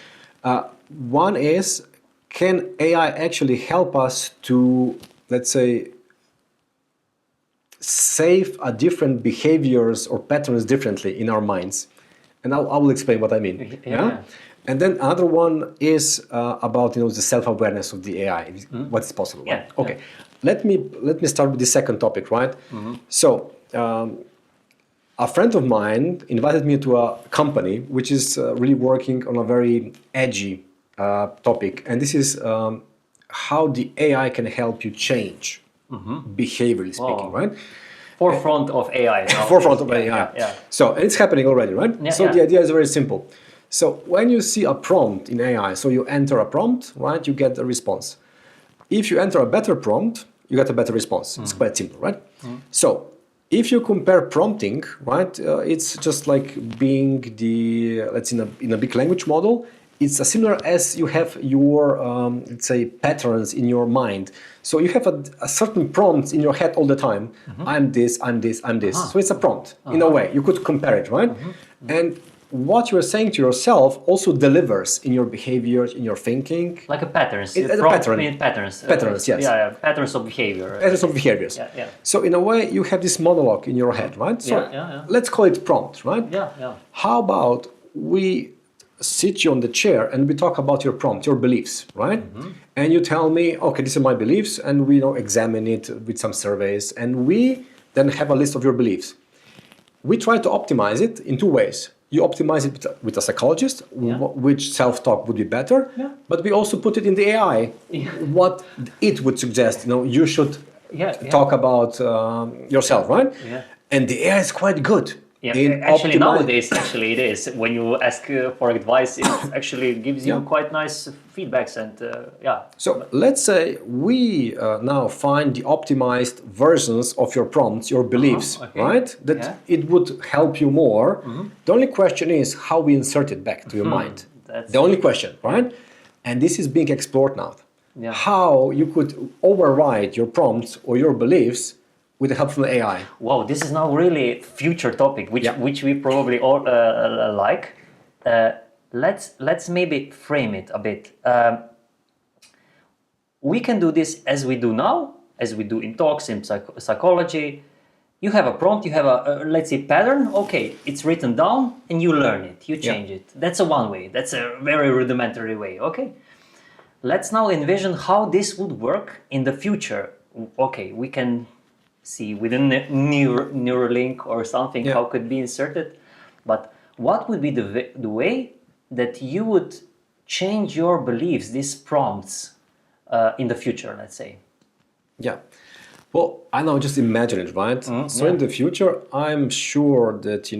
S1: One is, can AI actually help us to, let's say, save a different behaviors or patterns differently in our minds? And I will explain what I mean. And then another one is about the self-awareness of the AI, what is possible. Right? Okay, let me start with the second topic, right? So a friend of mine invited me to a company which is really working on a very edgy topic, and this is how the AI can help you change, behaviorally speaking, right?
S2: Forefront of AI.
S1: Forefront of AI. So it's happening already, right? The idea is very simple. So when you see a prompt in AI, so you enter a prompt, right? You get a response. If you enter a better prompt, you get a better response. It's quite simple, right? So if you compare prompting, right? It's just like being let's say in a big language model. It's as similar as you have your, let's say, patterns in your mind. So you have a certain prompt in your head all the time. I'm this, I'm this, I'm this. So it's a prompt, in a way. You could compare it, right? And what you're saying to yourself also delivers in your behavior, in your thinking.
S2: Like a patterns.
S1: Patterns. Patterns, yes.
S2: Patterns of behavior.
S1: Patterns of behaviors. So in a way, you have this monologue in your head, right? So let's call it prompt, right? How about we sit you on the chair and we talk about your prompt, your beliefs, right? And you tell me, okay, these are my beliefs, and we examine it with some surveys, and we then have a list of your beliefs. We try to optimize it in two ways. You optimize it with a psychologist, which self-talk would be better, but we also put it in the AI, what it would suggest. You should talk about yourself, right? And the AI is quite good.
S2: Actually, nowadays, it is. When you ask for advice, it actually gives you quite nice feedbacks and
S1: So let's say we now find the optimized versions of your prompts, your beliefs, right? That it would help you more. The only question is how we insert it back to your mind. That's the only question, right? And this is being explored now. How you could override your prompts or your beliefs with the help from the AI.
S2: Wow, this is now really future topic, which we probably all like. Let's maybe frame it a bit. We can do this as we do now, as we do in talks, in psychology. You have a prompt, you have a let's say pattern. Okay, it's written down, and you learn it, you change it. That's one way. That's a very rudimentary way. Okay. Let's now envision how this would work in the future. Okay, we can see within a Neuralink or something how it could be inserted, but what would be the way that you would change your beliefs, these prompts, in the future, let's say?
S1: Well, I know, just imagine it, right? So in the future, I'm sure that the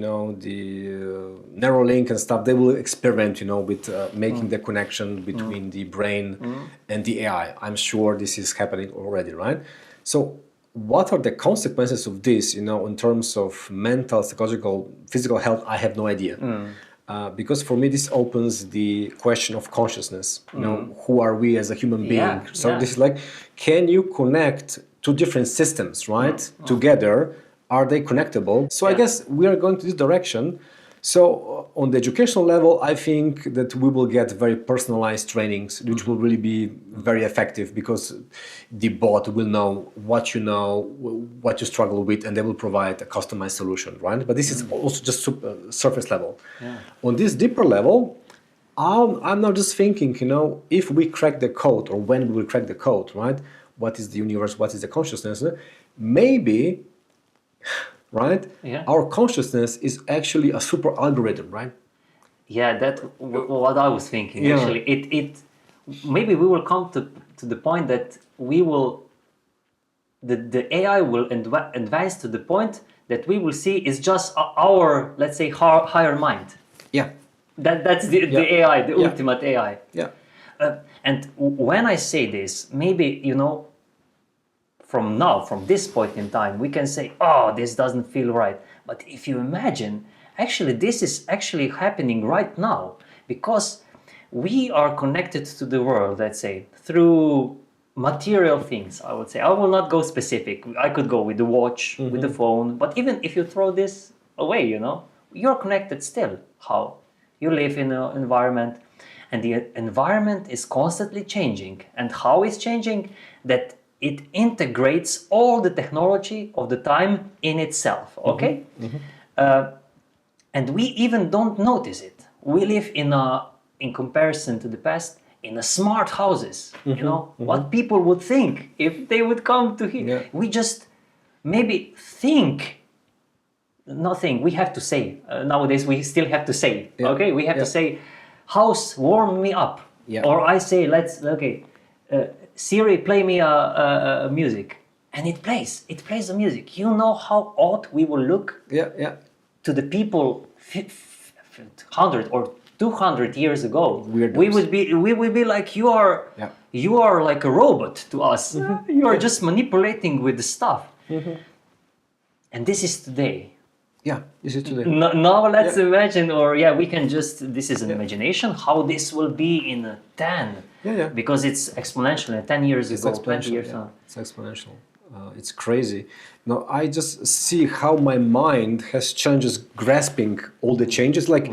S1: Neuralink and stuff, they will experiment with making the connection between the brain and the AI. I'm sure this is happening already, right? So what are the consequences of this, in terms of mental, psychological, physical health? I have no idea. Because for me, this opens the question of consciousness. Who are we as a human being? So this is like, can you connect two different systems, right? Together, are they connectable? So I guess we are going to this direction. So on the educational level, I think that we will get very personalized trainings, which will really be very effective, because the bot will know, what you struggle with, and they will provide a customized solution, right? But this is also just surface level. On this deeper level, I'm now just thinking, if we crack the code, or when we will crack the code, right? What is the universe? What is the consciousness? Maybe, right? Our consciousness is actually a super algorithm, right?
S2: That's what I was thinking. Actually, it maybe we will come to the point that we will, the AI will advance to the point that we will see is just our, let's say, higher mind. That's the AI, the ultimate AI. And when I say this, maybe, from this point in time, we can say, oh, this doesn't feel right. But if you imagine, actually, this is actually happening right now, because we are connected to the world, let's say, through material things, I would say. I will not go specific. I could go with the watch, with the phone, but even if you throw this away, you're connected still. How? You live in an environment, and the environment is constantly changing. And how it's changing? That it integrates all the technology of the time in itself, okay? And we even don't notice it. We live in comparison to the past, in a smart houses, what people would think if they would come to here.
S1: Yeah.
S2: We just maybe think, nothing, we have to say. Nowadays we still have to say, okay? We have to say, house, warm me up.
S1: Yeah.
S2: Or I say, Siri, play me a music. And it plays the music. You know how odd we will look to the people 100 or 200 years ago.
S1: Weirdos.
S2: We would be like, you are like a robot to us. You are just manipulating with the stuff. And this is today.
S1: Yeah, this is today.
S2: Now let's imagine, or we can just, this is an imagination, how this will be in 10. Because it's exponential. 10 years ago, 20 years ago.
S1: It's exponential. It's crazy. Now I just see how my mind has challenges grasping all the changes. Like,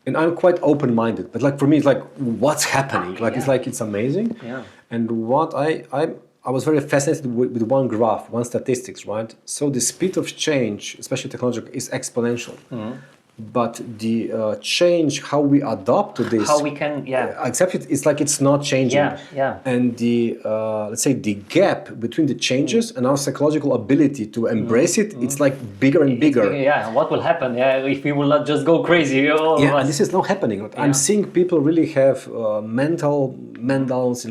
S1: and I'm quite open-minded. But like for me, it's like, what's happening? Like it's amazing.
S2: Yeah.
S1: And what I was very fascinated with one graph, one statistics, right? So the speed of change, especially technological, is exponential. But the change, how we adapt to this,
S2: how we can
S1: accept it, it's like it's not changing. And the let's say the gap between the changes and our psychological ability to embrace it, it's like bigger and bigger.
S2: What will happen if we will not just go crazy?
S1: And this is not happening. I'm seeing people really have mental meltdowns,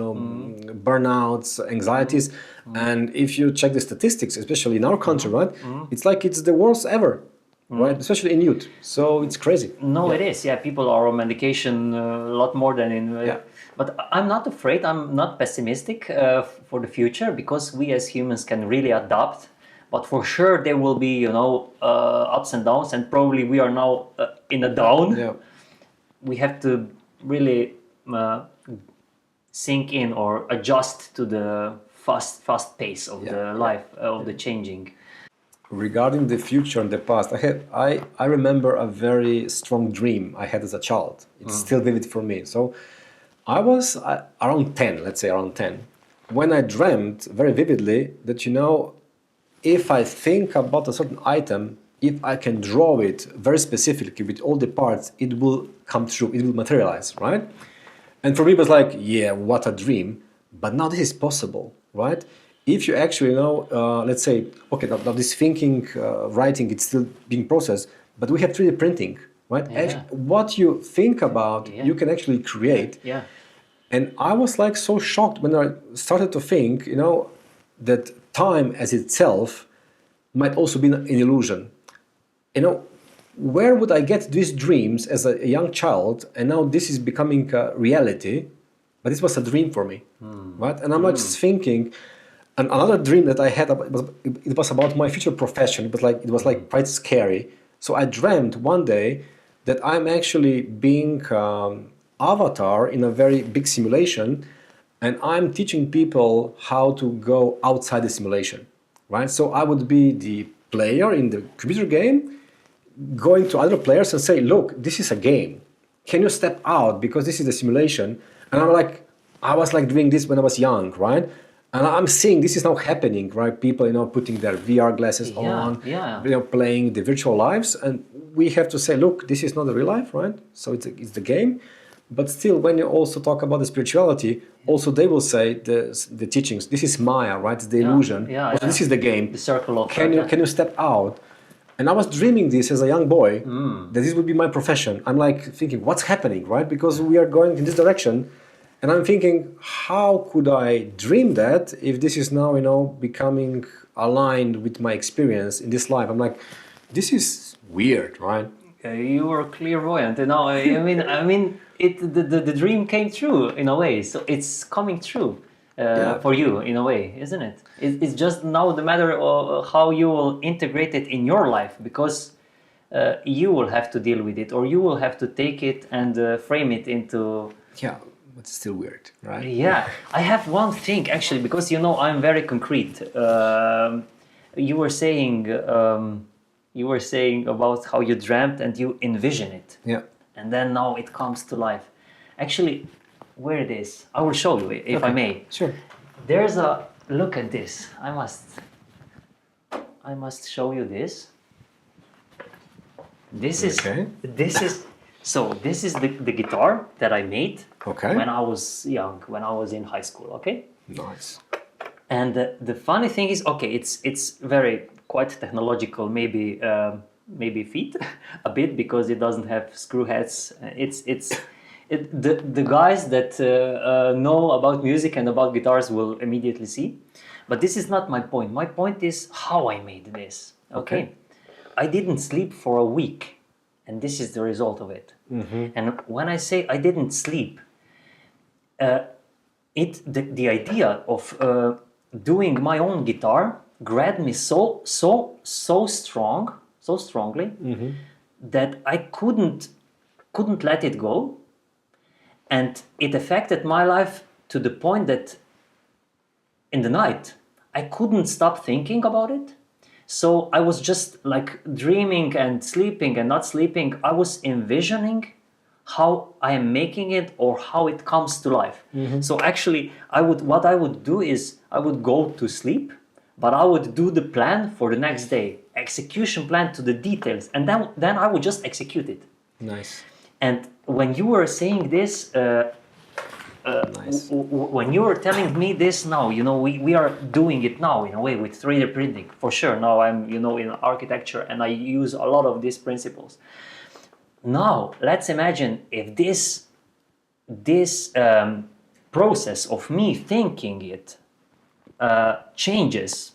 S1: burnouts, anxieties. And if you check the statistics, especially in our country, right, it's like it's the worst ever. Right, especially in youth. So it's crazy.
S2: No, it is. People are on medication a lot more than in. But I'm not afraid. I'm not pessimistic for the future, because we as humans can really adapt. But for sure there will be, ups and downs, and probably we are now in a down. We have to really sink in or adjust to the fast pace of the life of the changing.
S1: Regarding the future and the past, I remember a very strong dream I had as a child. It's still vivid for me. So I was around 10, let's say around 10, when I dreamt very vividly that, if I think about a certain item, if I can draw it very specifically with all the parts, it will come true, it will materialize, right? And for me it was like, what a dream. But now this is possible, right? If you actually let's say, okay, now this thinking, writing, it's still being processed, but we have 3D printing, right? What you think about, you can actually create. And I was like so shocked when I started to think, that time as itself might also be an illusion. Where would I get these dreams as a young child? And now this is becoming a reality, but this was a dream for me, right? And I'm just thinking. And another dream that I had, it was about my future profession. It was like quite scary. So I dreamt one day that I'm actually being avatar in a very big simulation, and I'm teaching people how to go outside the simulation, right? So I would be the player in the computer game, going to other players and say, look, this is a game. Can you step out, because this is the simulation? And I was like doing this when I was young, right? And I'm seeing this is now happening, right? People, putting their VR glasses on, playing the virtual lives, and we have to say, look, this is not the real life, right? So it's the game, but still, when you also talk about the spirituality, also they will say the teachings. This is Maya, right? It's the illusion. This is the game.
S2: The circle of.
S1: Can you step out? And I was dreaming this as a young boy that this would be my profession. I'm like thinking, what's happening, right? Because we are going in this direction. And I'm thinking, how could I dream that if this is now, becoming aligned with my experience in this life? I'm like, this is weird, right?
S2: You were clairvoyant, I mean, the dream came true in a way, so it's coming true. for you in a way, isn't it? It's just now the matter of how you will integrate it in your life, because you will have to deal with it, or you will have to take it and frame it into...
S1: Yeah, but it's still weird, right?
S2: Yeah, I have one thing actually, because I'm very concrete. You were saying about how you dreamt and you envision it.
S1: Yeah.
S2: And then now it comes to life. Actually, where it is, I will show you if I may.
S1: Sure.
S2: There's a look at this. I must show you this. This is the guitar that I made when I was young, when I was in high school. Okay.
S1: Nice.
S2: And the funny thing is, it's very quite technological, maybe feet a bit, because it doesn't have screw heads. The guys that know about music and about guitars will immediately see. But this is not my point. My point is how I made this. Okay. I didn't sleep for a week, and this is the result of it. Mm-hmm. And when I say I didn't sleep, the idea of doing my own guitar grabbed me so strongly, mm-hmm. that I couldn't let it go, and it affected my life to the point that in the night I couldn't stop thinking about it. So I was just like dreaming and sleeping and not sleeping. I was envisioning how I am making it or how it comes to life. Mm-hmm. So actually, what I would do is I would go to sleep, but I would do the plan for the next day, execution plan to the details, and then I would just execute it.
S1: Nice.
S2: And when you were saying this,
S1: nice.
S2: When you were telling me this now, we are doing it now in a way with 3D printing, for sure. Now I'm, in architecture, and I use a lot of these principles. Now, let's imagine if this process of me thinking it changes.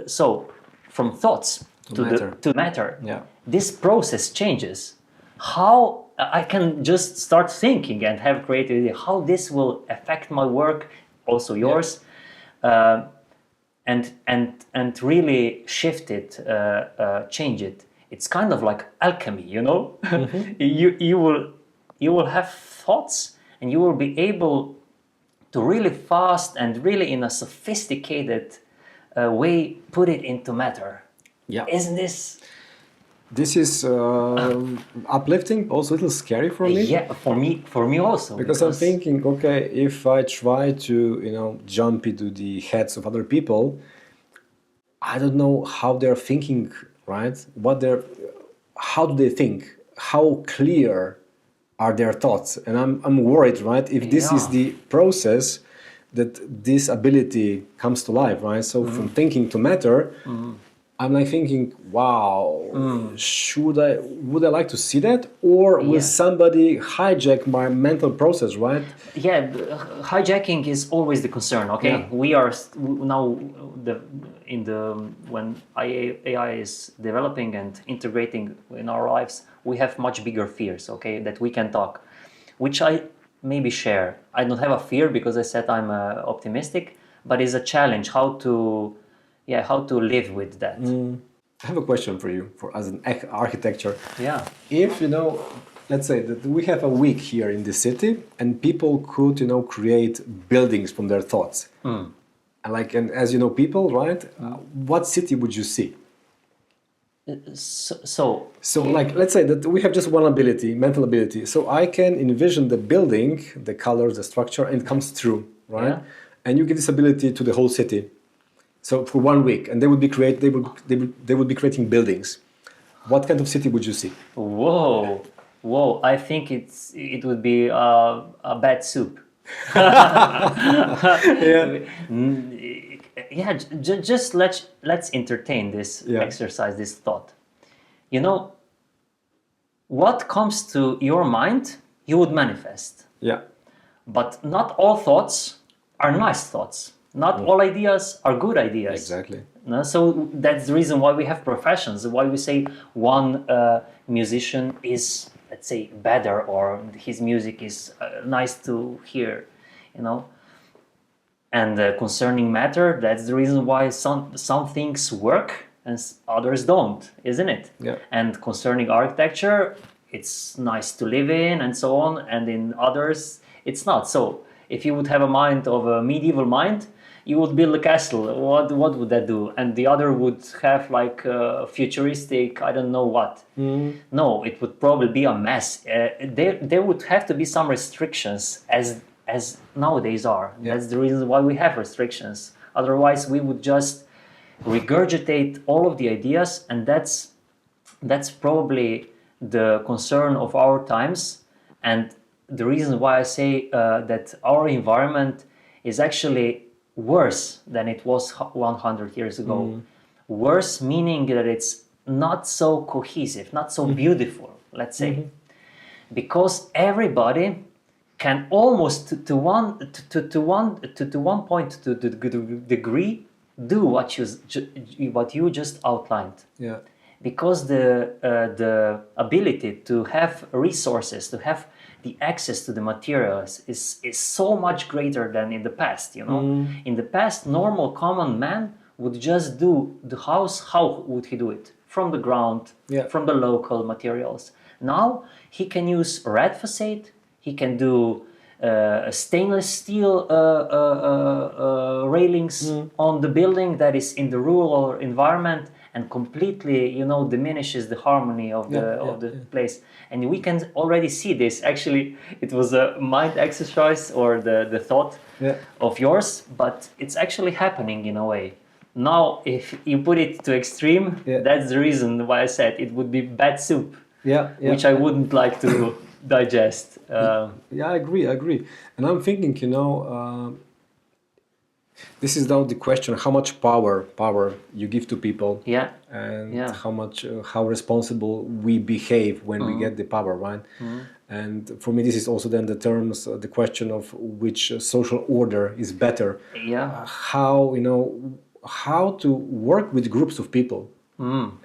S2: So from thoughts to matter.
S1: Yeah.
S2: This process changes. How I can just start thinking and have creativity, how this will affect my work, also yours, and really shift it, change it. It's kind of like alchemy, Mm-hmm. you will have thoughts, and you will be able to really fast and really in a sophisticated way put it into matter.
S1: Yeah.
S2: Isn't this?
S1: This is uplifting, also a little scary for me.
S2: Yeah, for me also.
S1: Because I'm thinking, okay, if I try to, jump into the heads of other people, I don't know how they're thinking, right? How do they think? How clear are their thoughts? And I'm worried, right? If this is the process that this ability comes to life, right? So from thinking to matter, I'm like thinking, wow, would I like to see that? Or will somebody hijack my mental process, right?
S2: Yeah, hijacking is always the concern, okay? Yeah. We are now, when AI is developing and integrating in our lives, we have much bigger fears, okay, that we can talk, which I maybe share. I don't have a fear because I said I'm optimistic, but it's a challenge how to live with that.
S1: I have a question for you, as an architecture.
S2: Yeah.
S1: If, let's say that we have a week here in the city and people could, create buildings from their thoughts. And as you know, people, right? What city would you see?
S2: So
S1: let's say that we have just one ability, mental ability. So I can envision the building, the colors, the structure, and it comes through, right? Yeah. And you give this ability to the whole city. So for 1 week, and they would be creating buildings. What kind of city would you see?
S2: Whoa! I think it would be a bad soup. Just let's entertain this exercise, this thought. What comes to your mind, you would manifest.
S1: Yeah.
S2: But not all thoughts are nice thoughts. Not all ideas are good ideas.
S1: Exactly.
S2: No? So that's the reason why we have professions, why we say one musician is, let's say, better, or his music is nice to hear, And concerning matter, that's the reason why some things work and others don't, isn't it?
S1: Yeah.
S2: And concerning architecture, it's nice to live in and so on, and in others it's not. So if you would have a mind of a medieval mind, you would build a castle. What would that do? And the other would have like a futuristic, I don't know what. No, it would probably be a mess. There would have to be some restrictions as nowadays are.
S1: Yeah.
S2: That's the reason why we have restrictions. Otherwise, we would just regurgitate all of the ideas, and that's probably the concern of our times, and the reason why I say that our environment is actually worse than it was 100 years ago. Worse meaning that it's not so cohesive, not so beautiful, let's say, because everybody can almost to one point to the degree do what you just outlined.
S1: Yeah.
S2: Because the ability to have resources, to have the access to the materials is so much greater than in the past, you know. In the past, normal common man would just do the house. How would he do it? From the ground, from the local materials. Now he can use red facade, he can do stainless steel railings on the building that is in the rural environment, and completely, you know, diminishes the harmony of the place. And we can already see this. Actually, it was a mind exercise or the thought of yours, but it's actually happening in a way. Now, if you put it to extreme, that's the reason why I said it would be bad soup, which I wouldn't like to digest.
S1: I agree. And I'm thinking, you know, this is now the question: how much power you give to people, and how responsible we behave when we get the power, right? And for me, this is also then the question of which social order is better. How, you know, how to work with groups of people.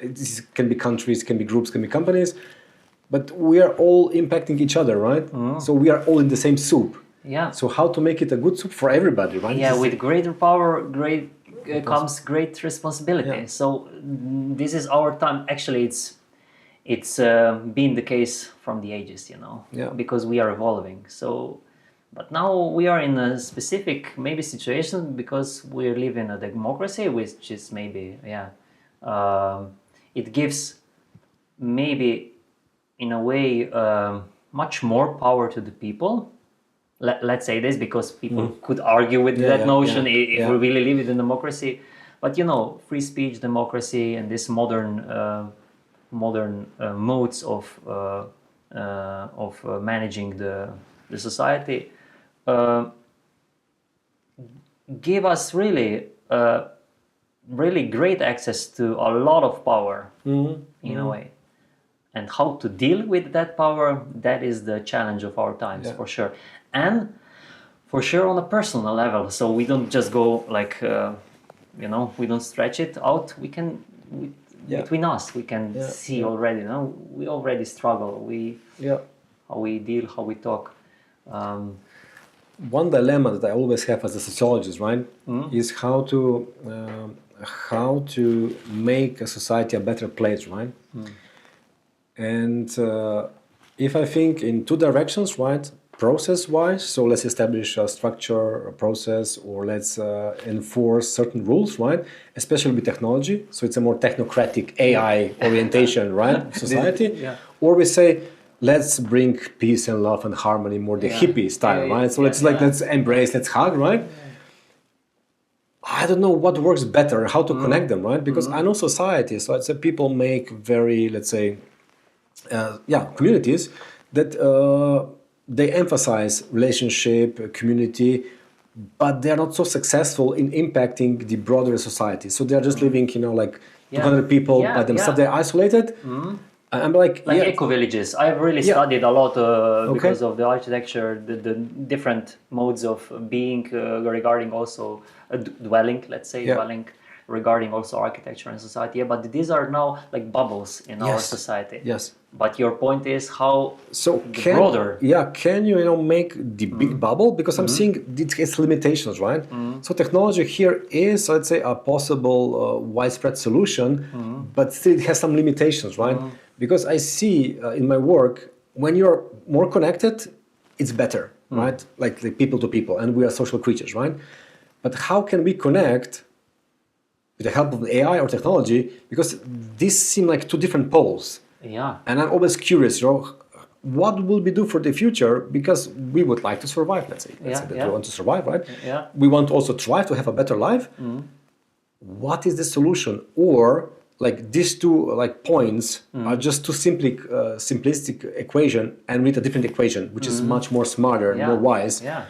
S1: This can be countries, can be groups, can be companies, but we are all impacting each other, right? So we are all in the same soup. So how to make it a good soup for everybody, right?
S2: With greater power, comes great responsibility. So this is our time. Actually, it's been the case from the ages, you know, because we are evolving. So, but now we are in a specific maybe situation because we live in a democracy, which is maybe it gives maybe in a way much more power to the people. Let's say this because people could argue with that notion if we really live in a democracy. But you know, free speech, democracy, and this modern modes of managing the society give us really great access to a lot of power in a way. And how to deal with that power, that is the challenge of our times, for sure. And for sure on a personal level. So we don't just go like, you know, we don't stretch it out. We can, between us, we can see already, you know, we already struggle. How we deal, how we talk.
S1: One dilemma that I always have as a sociologist, right, is how to make a society a better place, right? And if I think in two directions, right, process-wise, so let's establish a structure, a process, or let's enforce certain rules, right, especially with technology, so it's a more technocratic AI orientation, right, society, or we say, let's bring peace and love and harmony, more the hippie style, right, so let's embrace, let's hug, right. I don't know what works better, how to connect them, right, because I know society, so let's say people make very, let's say, communities that they emphasize relationship, community, but they are not so successful in impacting the broader society. So they are just living, you know, like 200 people by themselves. They're isolated. I'm like
S2: eco villages. I've really studied a lot because of the architecture, the different modes of being regarding also a dwelling. Let's say dwelling. regarding also architecture and society. Yeah, but these are now like bubbles in our society.
S1: Yes.
S2: But your point is how broader.
S1: Yeah, can you make the big bubble? Because I'm seeing it has limitations, right? So technology here is, let's say, a possible widespread solution, but still it has some limitations, right? Because I see in my work, when you're more connected, it's better, right? Like people to people, and we are social creatures, right? But how can we connect with the help of AI or technology? Because these seem like two different poles.
S2: Yeah.
S1: And I'm always curious, what will we do for the future? Because we would like to survive, let's say. Let's say that we want to survive, right?
S2: Yeah.
S1: We want to also try to have a better life. What is the solution? Or like these two points are just too simplistic equation, and with a different equation, which is much more smarter and more wise.
S2: Yeah.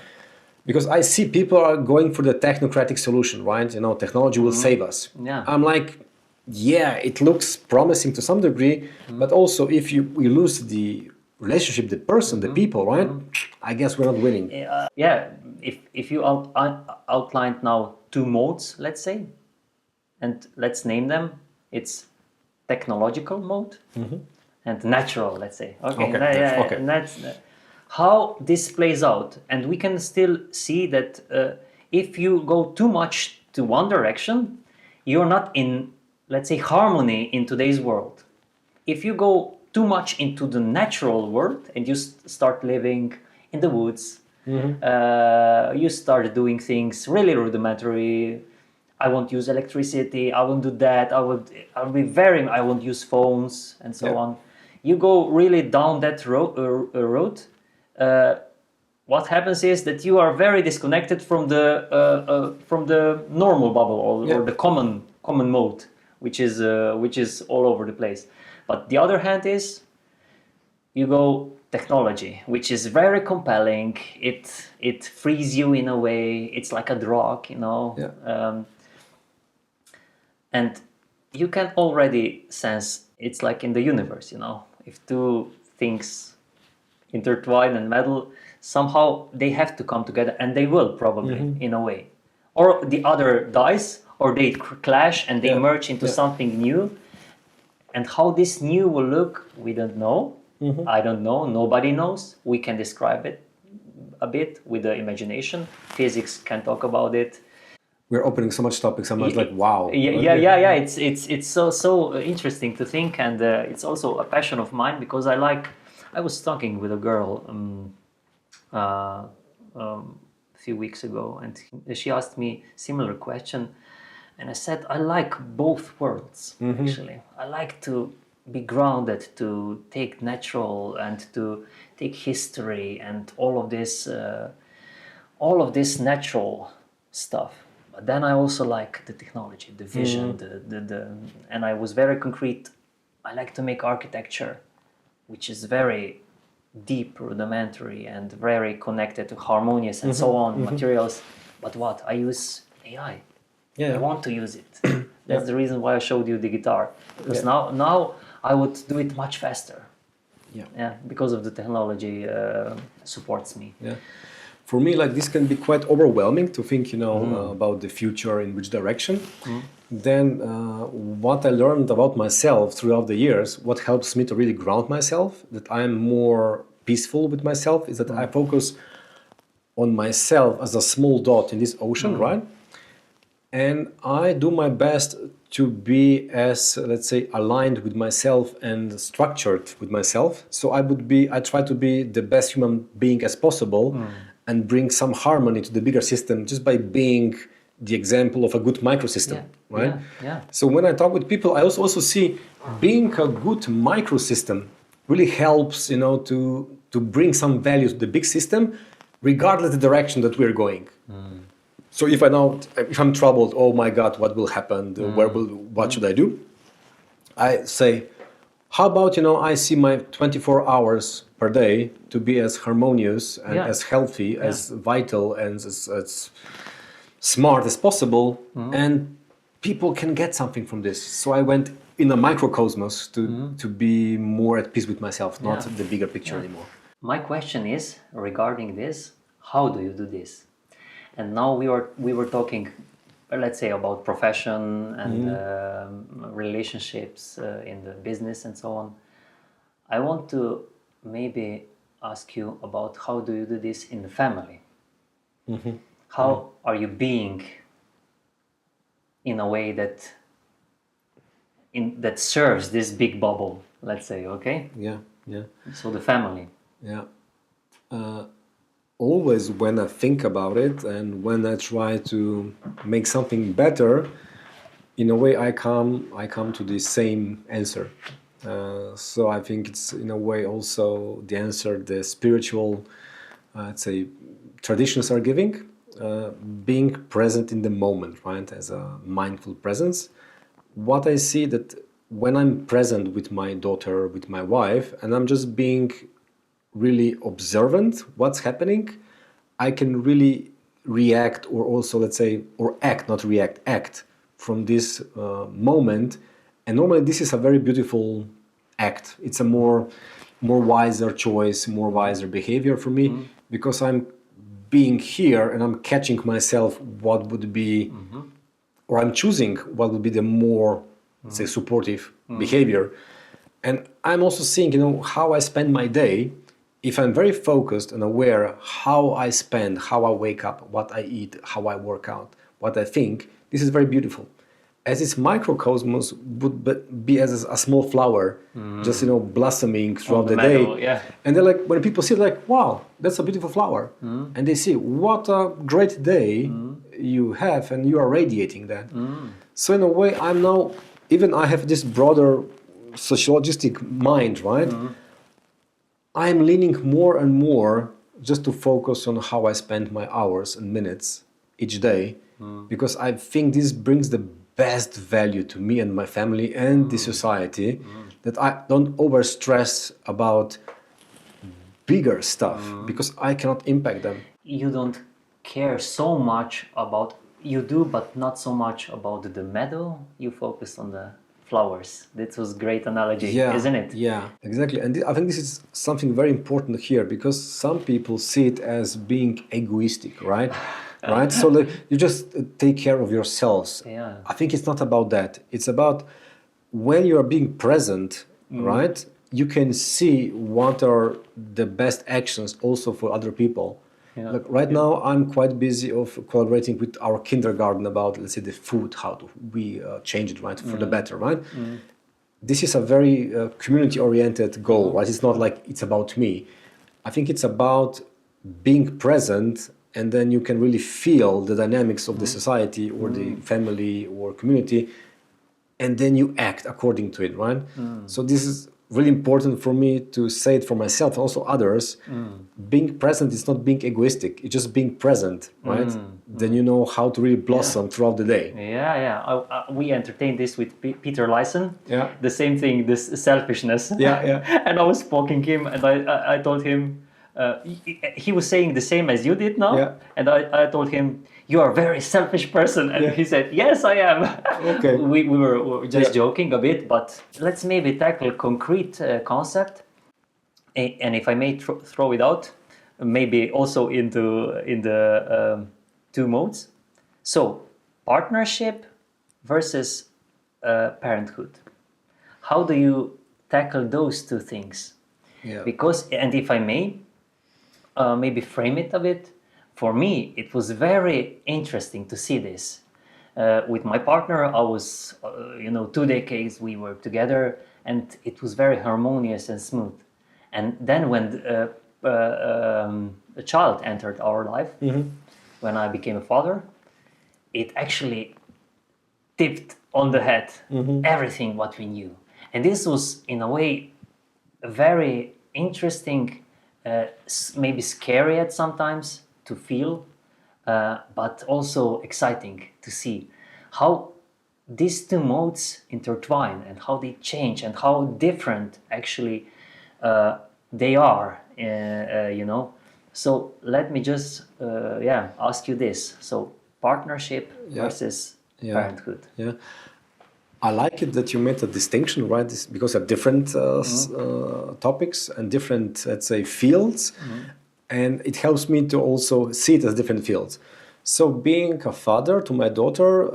S1: Because I see people are going for the technocratic solution, right? Technology will save us.
S2: Yeah.
S1: I'm like, yeah, it looks promising to some degree, but also if we lose the relationship, the person, the people, right? I guess we're not winning.
S2: Yeah, if you outlined now two modes, let's say, and let's name them, it's technological mode and natural, let's say. Okay. And that's how this plays out. And we can still see that if you go too much to one direction, you're not in, let's say, harmony in today's world. If you go too much into the natural world and you start living in the woods, you start doing things really rudimentary. I won't use electricity. I won't do that. I won't use phones and so on. You go really down that road. What happens is that you are very disconnected from the normal bubble or the common mode, which is all over the place. But the other hand is you go technology, which is very compelling. It frees you in a way. It's like a drug, and you can already sense it's like in the universe, if two things intertwine and meddle, somehow they have to come together, and they will probably in a way. Or the other dies, or they clash and they merge into something new. And how this new will look, we don't know. I don't know. Nobody knows. We can describe it a bit with the imagination. Physics can talk about it.
S1: We're opening so much topics. I'm like, wow.
S2: Yeah. It's so interesting to think, and it's also a passion of mine because I was talking with a girl a few weeks ago, and she asked me similar question, and I said I like both worlds actually. I like to be grounded, to take natural and to take history and all of this natural stuff. But then I also like the technology, the vision, and I was very concrete. I like to make architecture, which is very deep, rudimentary, and very connected to harmonious and so on materials. But what? I use AI. I want to use it. That's the reason why I showed you the guitar. Because now I would do it much faster. Because of the technology supports me.
S1: For me, this can be quite overwhelming to think, about the future, in which direction. Then what I learned about myself throughout the years, what helps me to really ground myself, that I'm more peaceful with myself, is that I focus on myself as a small dot in this ocean, right? And I do my best to be as, let's say, aligned with myself and structured with myself. So I try to be the best human being as possible and bring some harmony to the bigger system just by being the example of a good microsystem, right? So when I talk with people, I also see being a good microsystem really helps, to bring some value to the big system, regardless of the direction that we're going. So if I'm troubled, oh my God, what will happen? What should I do? I say, how about, I see my 24 hours per day to be as harmonious and as healthy, as vital, and as smart as possible, and people can get something from this. So I went in a microcosmos to be more at peace with myself, not the bigger picture anymore.
S2: My question is regarding this: how do you do this? And now we were talking let's say about profession and relationships in the business and so on. I want to maybe ask you about how do you do this in the family? How are you being in a way that that serves this big bubble, let's say, okay?
S1: Yeah, yeah.
S2: So the family.
S1: Yeah. Always when I think about it and when I try to make something better, in a way I come to the same answer. So I think it's in a way also the answer the spiritual, let's say, traditions are giving, being present in the moment, right, as a mindful presence. What I see that when I'm present with my daughter, with my wife, and I'm just being really observant what's happening, I can really react, or also, let's say, or act, not react, act from this moment. And normally this is a very beautiful act. It's a more wiser choice, more wiser behavior for me, because I'm being here and I'm catching myself what would be, or I'm choosing what would be the more, say, supportive behavior. And I'm also seeing, how I spend my day. If I'm very focused and aware how I spend, how I wake up, what I eat, how I work out, what I think, this is very beautiful. As this microcosmos would be as a small flower, just blossoming throughout the day.
S2: Yeah.
S1: And they're like, when people see it, like, wow, that's a beautiful flower. And they see what a great day you have, and you are radiating that. So in a way, I'm now, even I have this broader sociologistic mind, right? I'm leaning more and more just to focus on how I spend my hours and minutes each day, because I think this brings the best value to me and my family and the society, that I don't overstress about bigger stuff, because I cannot impact them.
S2: You don't care so much about, you do, but not so much about the meadow. You focus on the flowers. That was great analogy, isn't it?
S1: Yeah, exactly. And I think this is something very important here, because some people see it as being egoistic, right? Right? So you just take care of yourselves.
S2: Yeah.
S1: I think it's not about that. It's about when you are being present, right? You can see what are the best actions also for other people. Yeah. Like right now, I'm quite busy of collaborating with our kindergarten about, let's say, the food, how do we change it, right, for the better, right? This is a very community-oriented goal, right? It's not like it's about me. I think it's about being present, and then you can really feel the dynamics of the society or the family or community, and then you act according to it, right? So this is really important for me to say it for myself and also others. Being present is not being egoistic, it's just being present, right? Then you know how to really blossom throughout the day.
S2: We entertained this with Peter Lyson.
S1: Yeah.
S2: The same thing, this selfishness.
S1: Yeah.
S2: And I was poking him, and I told him, he was saying the same as you did now.
S1: Yeah.
S2: And I told him, you are a very selfish person. And he said, yes, I am.
S1: Okay.
S2: we were just joking a bit, but let's maybe tackle a concrete concept. And if I may throw it out, maybe also in the two modes. So, partnership versus parenthood. How do you tackle those two things?
S1: Yeah.
S2: Because, and if I may, maybe frame it a bit, for me, it was very interesting to see this. With my partner, I was, 2 decades we were together, and it was very harmonious and smooth. And then when a child entered our life, when I became a father, it actually tipped on the head everything what we knew. And this was, in a way, very interesting, maybe scary at sometimes to feel, but also exciting to see how these two modes intertwine and how they change and how different actually they are, So let me just ask you this. So partnership versus parenthood.
S1: Yeah. I like it that you made a distinction, right? Because of different topics and different, let's say, fields. And it helps me to also see it as different fields. So being a father to my daughter,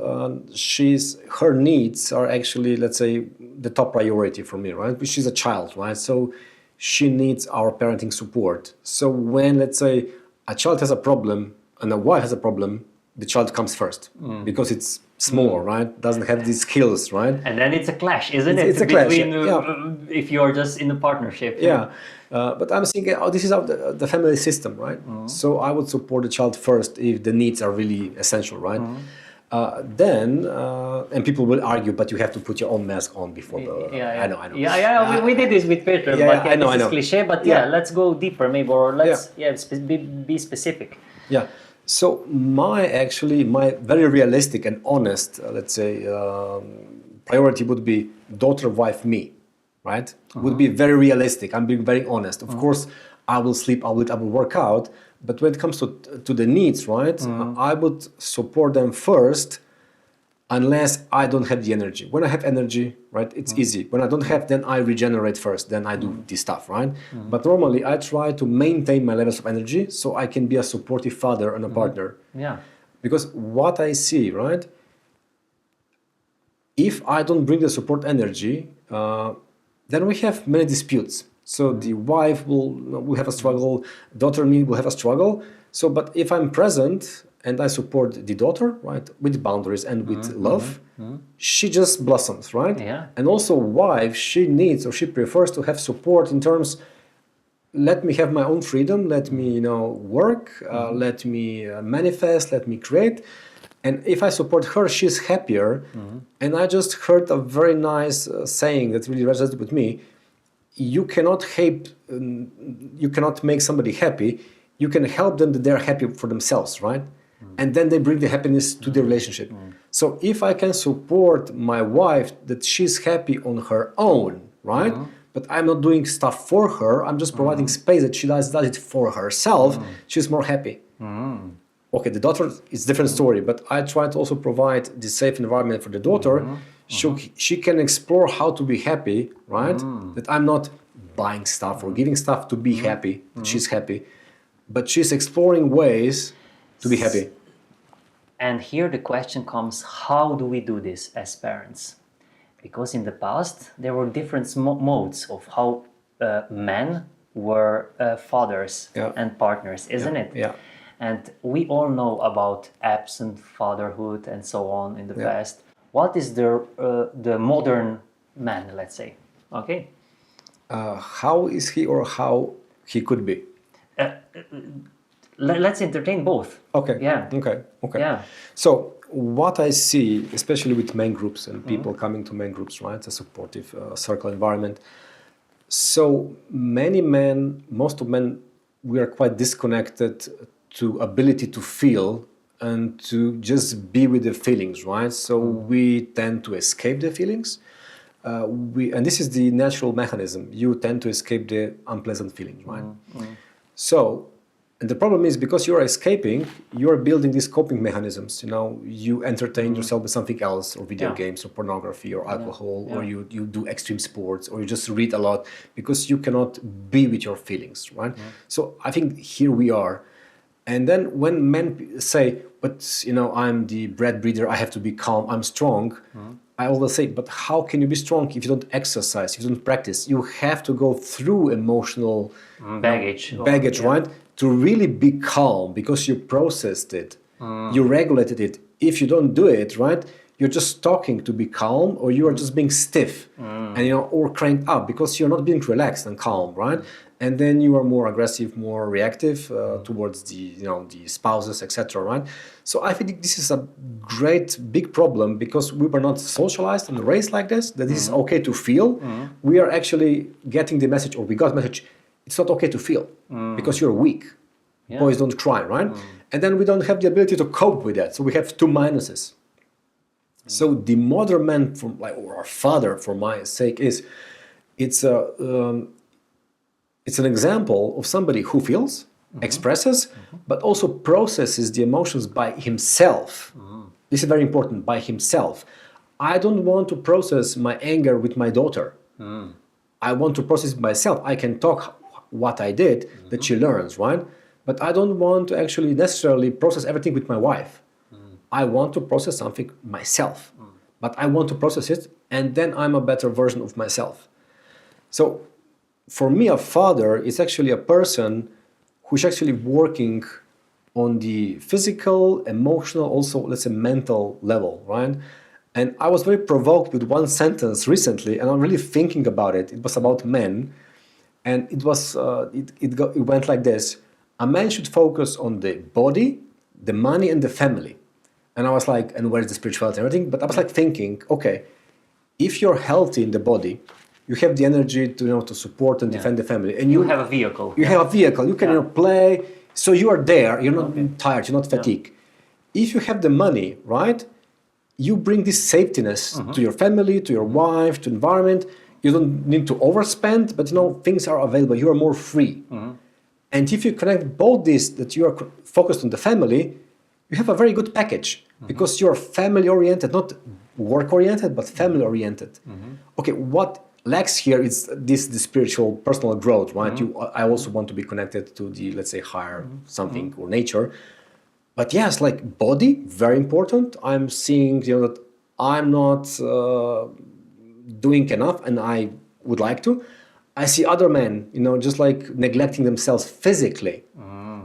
S1: her needs are actually, let's say, the top priority for me, right? She's a child, right? So she needs our parenting support. So when, let's say, a child has a problem and a wife has a problem, the child comes first because it's small, right? Doesn't have these skills, right?
S2: And then it's a clash, isn't it?
S1: It's a clash,
S2: if you're just in a partnership.
S1: Yeah. But I'm thinking, this is the family system, right? So I would support the child first if the needs are really essential, right? And people will argue, but you have to put your own mask on before the. I know.
S2: We did this with Peter, but
S1: I know.
S2: This is cliche. But let's go deeper, maybe, or let's be specific.
S1: Yeah. So my very realistic and honest, let's say, priority would be daughter, wife, me. Right? Would be very realistic. I'm being very honest. Of course, I will sleep, I will work out. But when it comes to the needs, right? I would support them first unless I don't have the energy. When I have energy, right, it's easy. When I don't have, then I regenerate first. Then I do this stuff, right? But normally I try to maintain my levels of energy so I can be a supportive father and a partner.
S2: Yeah.
S1: Because what I see, right? If I don't bring the support energy, then we have many disputes. So the wife will have a struggle, daughter and me will have a struggle. So, but if I'm present and I support the daughter, right, with boundaries and with love, she just blossoms, right?
S2: Yeah.
S1: And also wife, she needs or she prefers to have support in terms, let me have my own freedom, let me, work, let me manifest, let me create. And if I support her, she's happier. And I just heard a very nice saying that really resonated with me. You cannot make somebody happy. You can help them that they're happy for themselves, right? And then they bring the happiness to the relationship. So if I can support my wife that she's happy on her own, right? But I'm not doing stuff for her. I'm just providing space that she does it for herself. She's more happy. Okay, the daughter is a different story, but I try to also provide the safe environment for the daughter. She can explore how to be happy, right? That I'm not buying stuff or giving stuff to be happy, that she's happy, but she's exploring ways to be happy.
S2: And here the question comes, how do we do this as parents? Because in the past, there were different modes of how men were fathers and partners, isn't it?
S1: Yeah.
S2: And we all know about absent fatherhood and so on in the past. What is the modern man, let's say? Okay.
S1: How is he or how he could be?
S2: Let's entertain both.
S1: Okay.
S2: Yeah.
S1: Okay.
S2: Yeah.
S1: So what I see, especially with men groups and people coming to men groups, right? It's a supportive circle environment. So many men, most of men, we are quite disconnected to ability to feel and to just be with the feelings, right? So we tend to escape the feelings. And this is the natural mechanism. You tend to escape the unpleasant feelings, right? So, and the problem is because you're escaping, you're building these coping mechanisms. You entertain yourself with something else, or video games, or pornography, or alcohol, or you do extreme sports, or you just read a lot because you cannot be with your feelings, right? So I think here we are. And then when men say, but I'm the bread breeder, I have to be calm, I'm strong, I always say, but how can you be strong if you don't exercise, if you don't practice? You have to go through emotional baggage, right? To really be calm because you processed it, you regulated it. If you don't do it, right, you're just talking to be calm, or you are just being stiff and or cranked up because you're not being relaxed and calm, right? And then you are more aggressive, more reactive towards the spouses, etc. Right? So I think this is a great big problem because we were not socialized and raised like this. That this is okay to feel. We are actually getting the message, or we got the message. It's not okay to feel because you're weak. Boys don't cry, right? And then we don't have the ability to cope with that. So we have two minuses. So the modern man, or our father, for my sake, it's an example of somebody who feels, expresses, but also processes the emotions by himself. This is very important, by himself. I don't want to process my anger with my daughter. I want to process it myself. I can talk what I did, that she learns, right? but I don't want to actually necessarily process everything with my wife. I want to process something myself, but I want to process it, and then I'm a better version of myself. So for me, a father is actually a person who's actually working on the physical, emotional, also, let's say, mental level, right? And I was very provoked with one sentence recently, and I'm really thinking about it. It was about men, and it went like this: a man should focus on the body, the money, and the family. And I was like, and where's the spirituality and everything? But I was like thinking, okay, if you're healthy in the body, you have the energy to support and defend the family, and
S2: you have a vehicle.
S1: You have a vehicle. You can play. So you are there. You're not tired. You're not fatigued. If you have the money, right? You bring this safetiness to your family, to your wife, to environment. You don't need to overspend, but things are available. You are more free. And if you connect both these, that you are focused on the family, you have a very good package because you are family oriented, not work oriented, but family oriented. Okay, what lacks here is the spiritual personal growth, right? I also want to be connected to the, let's say, higher something or nature. But yes, like body, very important. I'm seeing that I'm not doing enough, and I would like to. I see other men, just like neglecting themselves physically,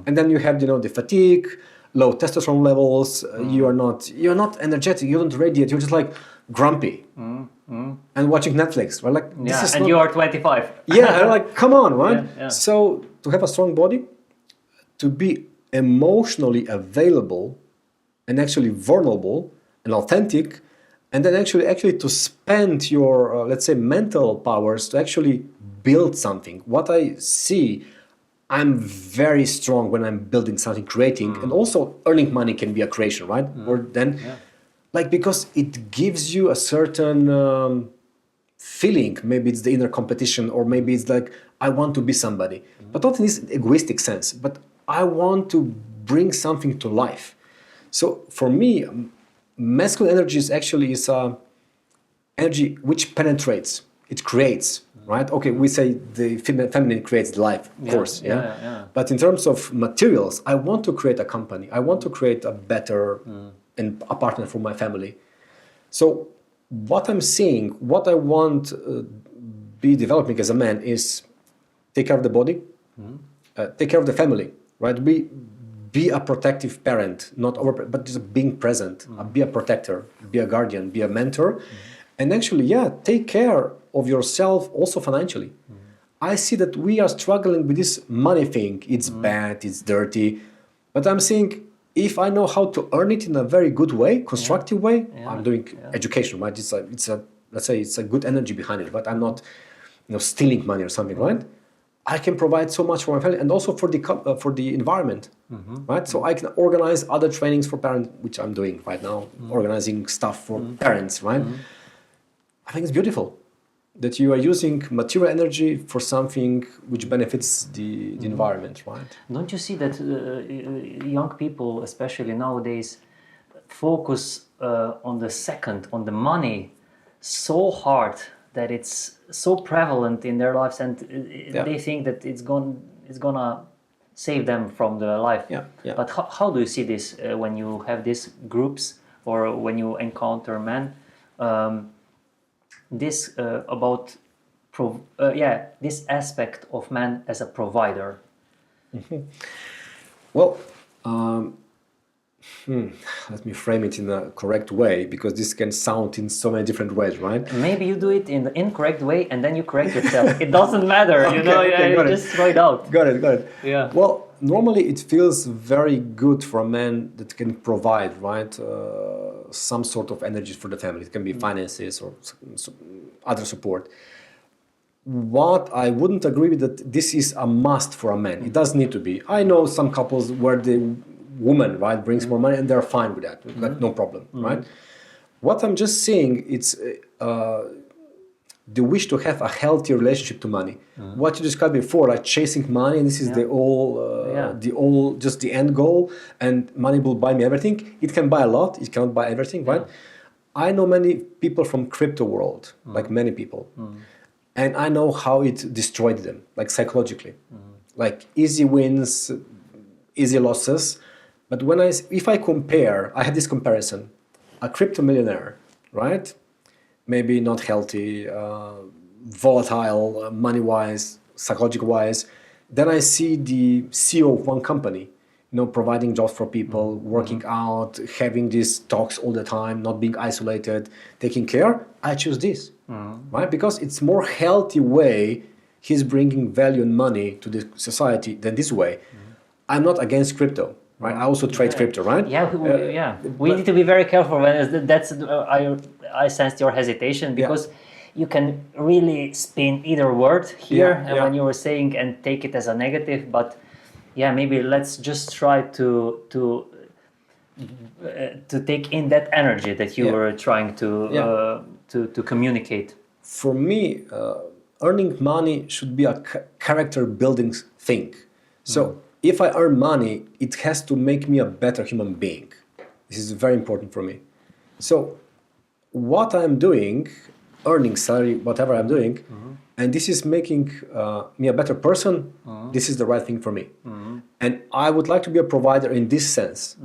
S1: and then you have the fatigue, low testosterone levels. You're not energetic. You don't radiate. You're just like grumpy and watching Netflix. Right? Like
S2: you are 25.
S1: Yeah, I'm like, come on, right?
S2: Yeah.
S1: So to have a strong body, to be emotionally available and actually vulnerable and authentic, and then actually to spend your let's say mental powers to actually build something. What I see, I'm very strong when I'm building something, creating, and also earning money can be a creation, right? Or then like, because it gives you a certain feeling. Maybe it's the inner competition, or maybe it's like I want to be somebody, but not in this egoistic sense, but I want to bring something to life. So for me, masculine energy is energy which penetrates, it creates, right? Okay, we say the feminine creates life, of course, but in terms of materials, I want to create a company. I want to create a better and a partner for my family. So what I'm seeing, what I want be developing as a man is take care of the body, take care of the family, right? Be a protective parent, not but just being present. Be a protector, be a guardian, be a mentor, and actually, take care of yourself also financially. I see that we are struggling with this money thing. It's bad, it's dirty, but I'm saying if I know how to earn it in a very good way, constructive way, I'm doing education, right? It's a let's say it's a good energy behind it, but I'm not stealing money or something, right? I can provide so much for my family and also for the environment, right? So I can organize other trainings for parents, which I'm doing right now, organizing stuff for parents, right? I think it's beautiful that you are using material energy for something which benefits the environment, right?
S2: Don't you see that young people, especially nowadays, focus on the money so hard that it's so prevalent in their lives, and they think that it's gonna save them from their life. But how do you see this when you have these groups or when you encounter men? This about this aspect of man as a provider.
S1: Well, let me frame it in a correct way, because this can sound in so many different ways, right?
S2: Maybe you do it in the incorrect way and then you correct yourself. It doesn't matter, you just throw it out.
S1: Got it.
S2: Yeah.
S1: Well, normally it feels very good for a man that can provide, right, some sort of energy for the family. It can be finances or other support. What I wouldn't agree with that this is a must for a man. It doesn't need to be. I know some couples where the woman, right, brings more money and they're fine with that, like no problem, right? What I'm just saying, it's the wish to have a healthy relationship to money. What you described before, like chasing money, and this is just the end goal, and money will buy me everything. It can buy a lot, it cannot buy everything, right? I know many people from crypto world, like many people, and I know how it destroyed them, like psychologically. Like easy wins, easy losses. But if I compare, I have this comparison, a crypto millionaire, right? Maybe not healthy, volatile, money-wise, psychological-wise. Then I see the CEO of one company, providing jobs for people, working out, having these talks all the time, not being isolated, taking care. I choose this, right? Because it's more healthy way. He's bringing value and money to the society than this way. I'm not against crypto, right? I also trade crypto, right?
S2: We need to be very careful when I sensed your hesitation because you can really spin either word here and when you were saying and take it as a negative, but maybe let's just try to take in that energy that you were trying to communicate.
S1: For me, earning money should be a character building thing. So if I earn money, it has to make me a better human being. This is very important for me. So what I'm doing, earning salary, whatever I'm doing, and this is making me a better person, this is the right thing for me. And I would like to be a provider in this sense.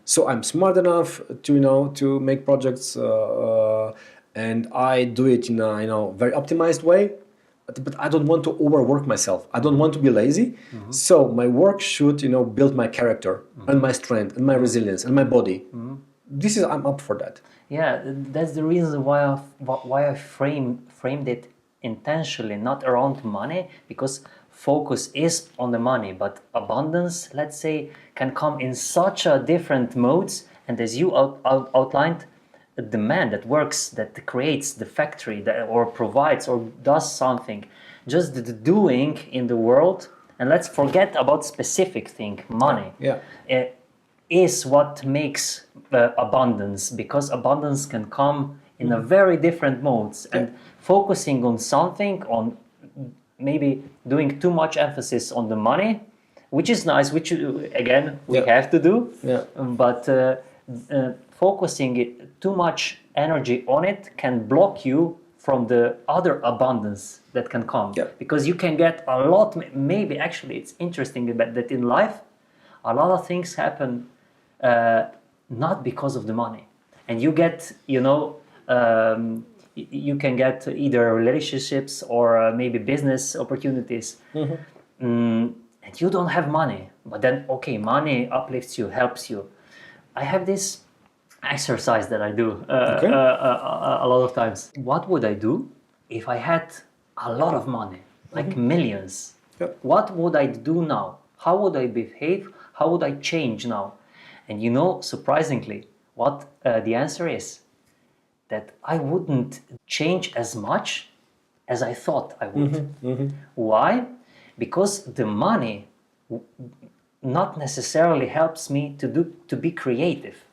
S1: So I'm smart enough to make projects and I do it in a very optimized way. But I don't want to overwork myself. I don't want to be lazy. So my work should, build my character and my strength and my resilience and my body. I'm up for that.
S2: Yeah, that's the reason why I framed it intentionally, not around money, because focus is on the money, but abundance, let's say, can come in such a different modes. And as you outlined, the man that works, that creates the factory or provides or does something, just the doing in the world, and let's forget about specific thing, money, is what makes abundance, because abundance can come in a very different modes. And focusing on something, on maybe doing too much emphasis on the money, which is nice, which again we have to do, but focusing it too much energy on it can block you from the other abundance that can come, because you can get a lot. Maybe actually it's interesting that in life a lot of things happen not because of the money, and you get you can get either relationships or maybe business opportunities, and you don't have money, but then money uplifts you, helps you. I have this exercise that I do a lot of times. What would I do if I had a lot of money, like millions? What would I do now? How would I behave? How would I change now? And surprisingly, what the answer is, that I wouldn't change as much as I thought I would. Why? Because the money not necessarily helps me to be creative.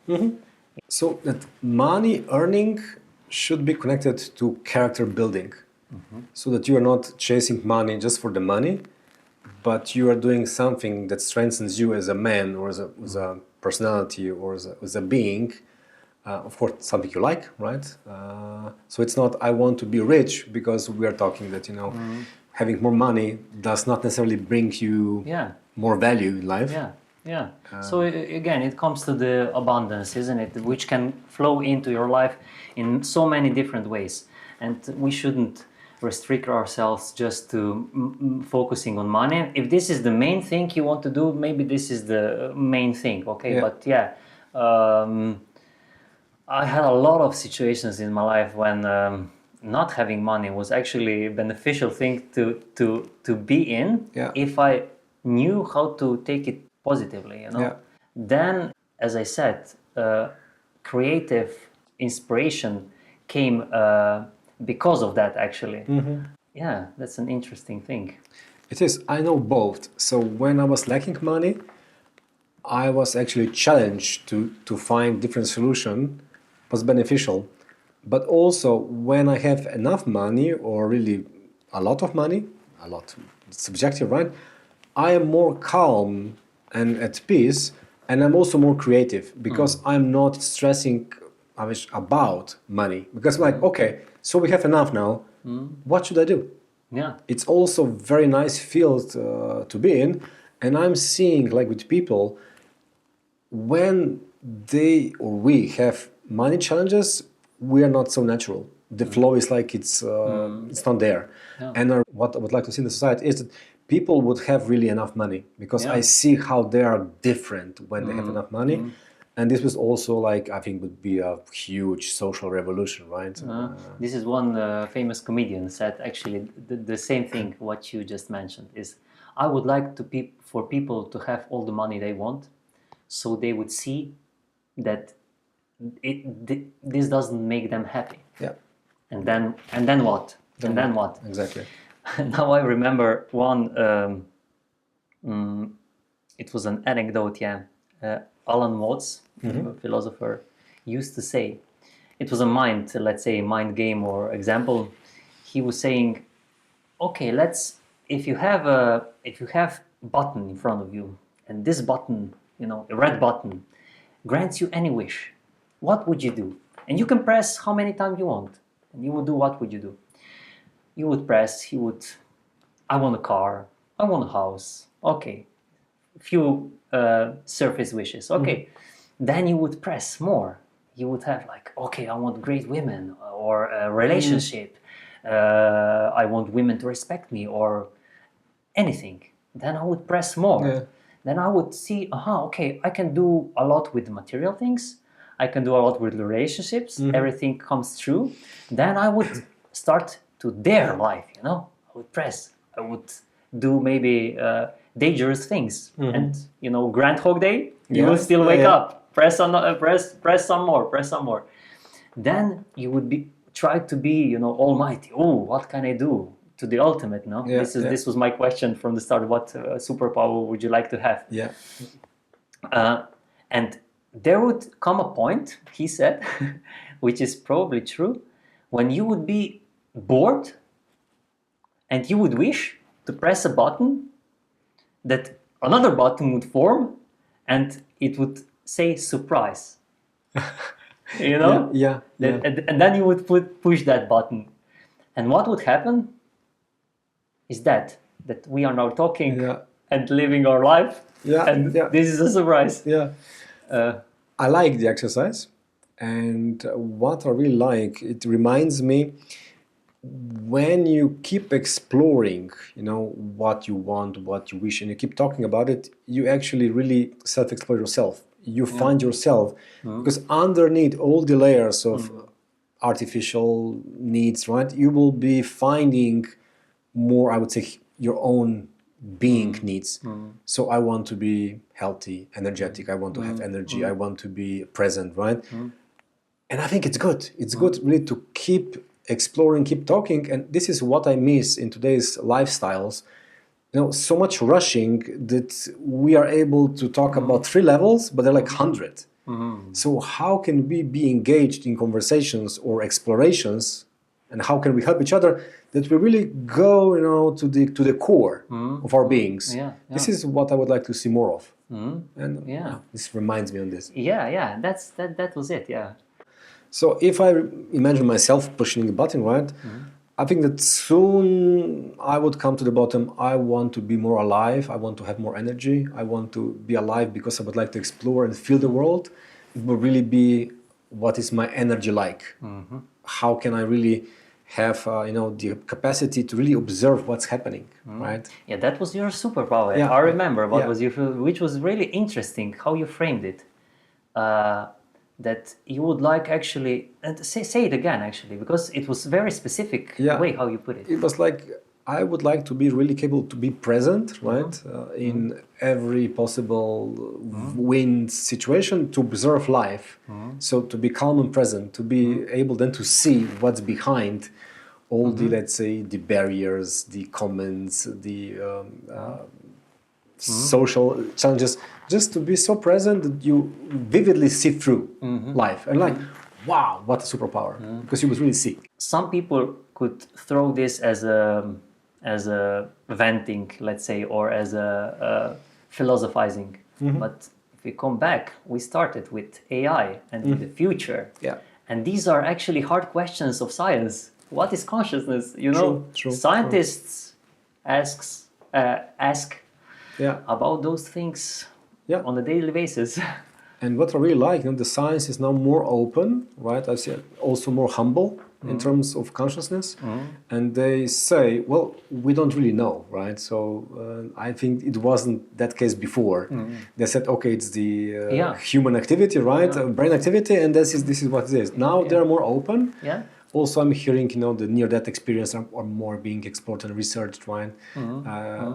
S1: So that money earning should be connected to character building, so that you are not chasing money just for the money, but you are doing something that strengthens you as a man or as a personality or as a being. Of course, something you like, right? So it's not I want to be rich, because we are talking that having more money does not necessarily bring you more value in life.
S2: So again, it comes to the abundance, isn't it? Which can flow into your life in so many different ways. And we shouldn't restrict ourselves just to focusing on money. If this is the main thing you want to do, maybe this is the main thing, okay? But I had a lot of situations in my life when not having money was actually a beneficial thing to be in, if I knew how to take it positively, Then, as I said, creative inspiration came because of that, actually. Yeah, that's an interesting thing.
S1: It is. I know both. So when I was lacking money, I was actually challenged to find different solution, was beneficial. But also when I have enough money, or really a lot of money, it's subjective, right? I am more calm and at peace, and I'm also more creative, because I'm not stressing about money, because okay, so we have enough now, what should I do? It's also very nice field to be in, And I'm seeing, like with people, when they or we have money challenges, we are not so natural. The flow is like it's not there.
S2: Yeah.
S1: And what I would like to see in the society is that people would have really enough money, because I see how they are different when they have enough money. And this was also like, I think, would be a huge social revolution, right?
S2: This is one famous comedian said actually the same thing what you just mentioned is, I would like for people to have all the money they want, so they would see that this doesn't make them happy.
S1: Yeah.
S2: And then what? And then what?
S1: Exactly.
S2: Now I remember one. It was an anecdote. Yeah, Alan Watts, a philosopher, used to say, it was a let's say mind game or example. He was saying, okay, if you have a button in front of you, and this button, a red button, grants you any wish, what would you do? And you can press how many times you want, and you would do. What would you do? You would press. I want a car. I want a house. Okay, few surface wishes. Okay, then you would press more. You would have like, okay, I want great women, or a relationship. I want women to respect me, or anything. Then I would press more.
S1: Yeah.
S2: Then I would see, okay, I can do a lot with material things. I can do a lot with relationships. Everything comes through. Then I would start to dare life, I would press. I would do maybe dangerous things. And, Groundhog Day, you will still wake up. Press some more. Then you would try to be, almighty. Oh, what can I do? To the ultimate, no? This was my question from the start. What superpower would you like to have?
S1: Yeah.
S2: And there would come a point, he said, which is probably true, when you would be bored and you would wish to press a button, that another button would form and it would say surprise.
S1: Yeah.
S2: And then you would push that button. And what would happen is that we are now talking and living our life. This is a surprise.
S1: Yeah. I like the exercise, and what I really like, it reminds me, when you keep exploring, what you want, what you wish, and you keep talking about it, you actually really self-explore yourself. You find yourself, because underneath all the layers of artificial needs, right, you will be finding more, I would say, your own being needs. So I want to be healthy, energetic, I want to have energy, I want to be present, right? And I think it's good. It's good really to keep exploring, keep talking. And this is what I miss in today's lifestyles. So much rushing that we are able to talk about 3 levels, but they're like 100. So how can we be engaged in conversations or explorations, and how can we help each other, that we really go, to the core of our beings? This is what I would like to see more of. And this reminds me on this.
S2: That was it.
S1: So if I imagine myself pushing a button, right, I think that soon I would come to the bottom. I want to be more alive. I want to have more energy. I want to be alive because I would like to explore and feel the world. It would really be, what is my energy like? How can I really have the capacity to really observe what's happening, right?
S2: Yeah, that was your superpower. I remember which was really interesting how you framed it. That you would like actually, and say it again actually, because it was very specific way how you put it.
S1: It was like, I would like to be really capable to be present, right, in every possible wind situation, to observe life. So to be calm and present, to be able then to see what's behind all the, let's say, the barriers, the comments, the social challenges, just to be so present that you vividly see through life. And like, wow, what a superpower, because you was really sick.
S2: Some people could throw this as a venting, let's say, or as a philosophizing. But if we come back, we started with AI and the future. And these are actually hard questions of science. What is consciousness?
S1: True.
S2: Scientists ask about those things on a daily basis.
S1: And what I really like, the science is now more open, right? I see also more humble in terms of consciousness. And they say, well, we don't really know, right? So I think it wasn't that case before. They said, okay, it's the human activity, right? Brain activity, and this is what it is. Now they're more open. Also, I'm hearing, the near-death experience are more being explored and researched, right?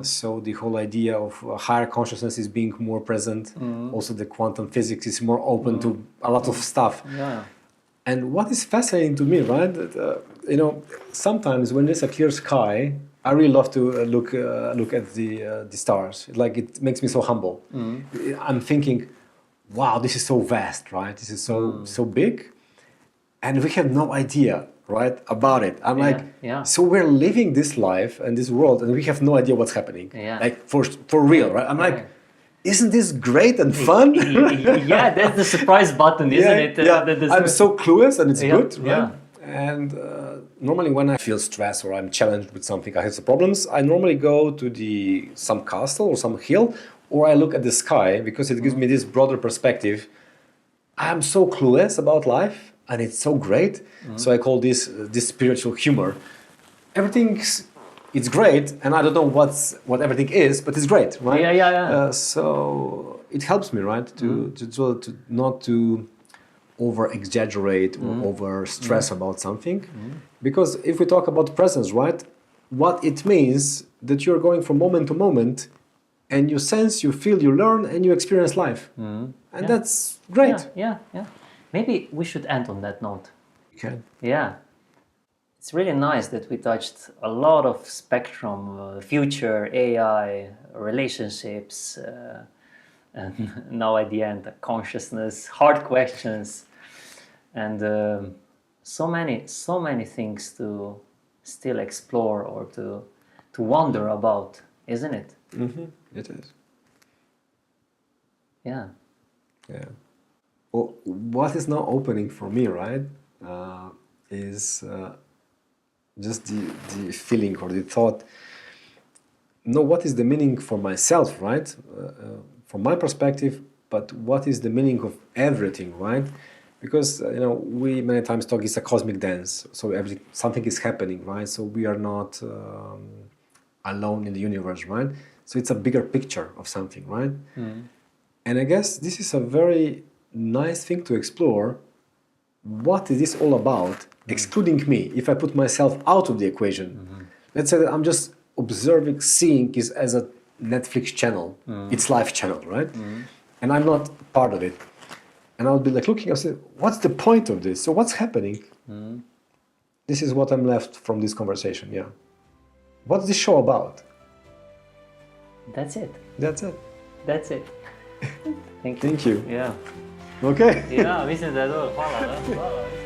S1: So the whole idea of higher consciousness is being more present. Also, the quantum physics is more open to a lot of stuff. And what is fascinating to me, right? That, sometimes when there's a clear sky, I really love to look at the stars. Like, it makes me so humble. I'm thinking, wow, this is so vast, right? This is so big. And we have no idea, right, about it. I'm so we're living this life and this world, and we have no idea what's happening. Like, for real, right? I'm like, isn't this great and fun?
S2: That's the surprise button, isn't it?
S1: I'm so clueless, and it's good, right? And normally when I feel stressed or I'm challenged with something, I have some problems, I normally go to some castle or some hill, or I look at the sky, because it gives me this broader perspective. I'm so clueless about life, and it's so great. So I call this spiritual humor. It's great, and I don't know what everything is, but it's great, right? So it helps me, right, to not to over exaggerate or over stress about something, because if we talk about presence, right, what it means that you're going from moment to moment, and you sense, you feel, you learn, and you experience life, and that's great.
S2: Maybe we should end on that note.
S1: Okay.
S2: It's really nice that we touched a lot of spectrum, future, AI, relationships, and now at the end, consciousness, hard questions, and so many things to still explore or to wonder about, isn't it?
S1: It is.
S2: Yeah.
S1: Well, what is now opening for me, right, is just the feeling or the thought. What is the meaning for myself, right? From my perspective, but what is the meaning of everything, right? Because we many times talk it's a cosmic dance, so something is happening, right? So we are not alone in the universe, right? So it's a bigger picture of something, right? And I guess this is a very nice thing to explore. What is this all about, excluding me? If I put myself out of the equation, let's say that I'm just observing, seeing is as a Netflix channel, it's live channel, right? And I'm not part of it. And I'll be like looking, I'll say, what's the point of this? So what's happening? This is what I'm left from this conversation, What's this show about?
S2: That's it.
S1: That's it.
S2: That's it. Thank you.
S1: Thank you.
S2: Yeah.
S1: Okay.
S2: Mislim da je dobro. Hvala.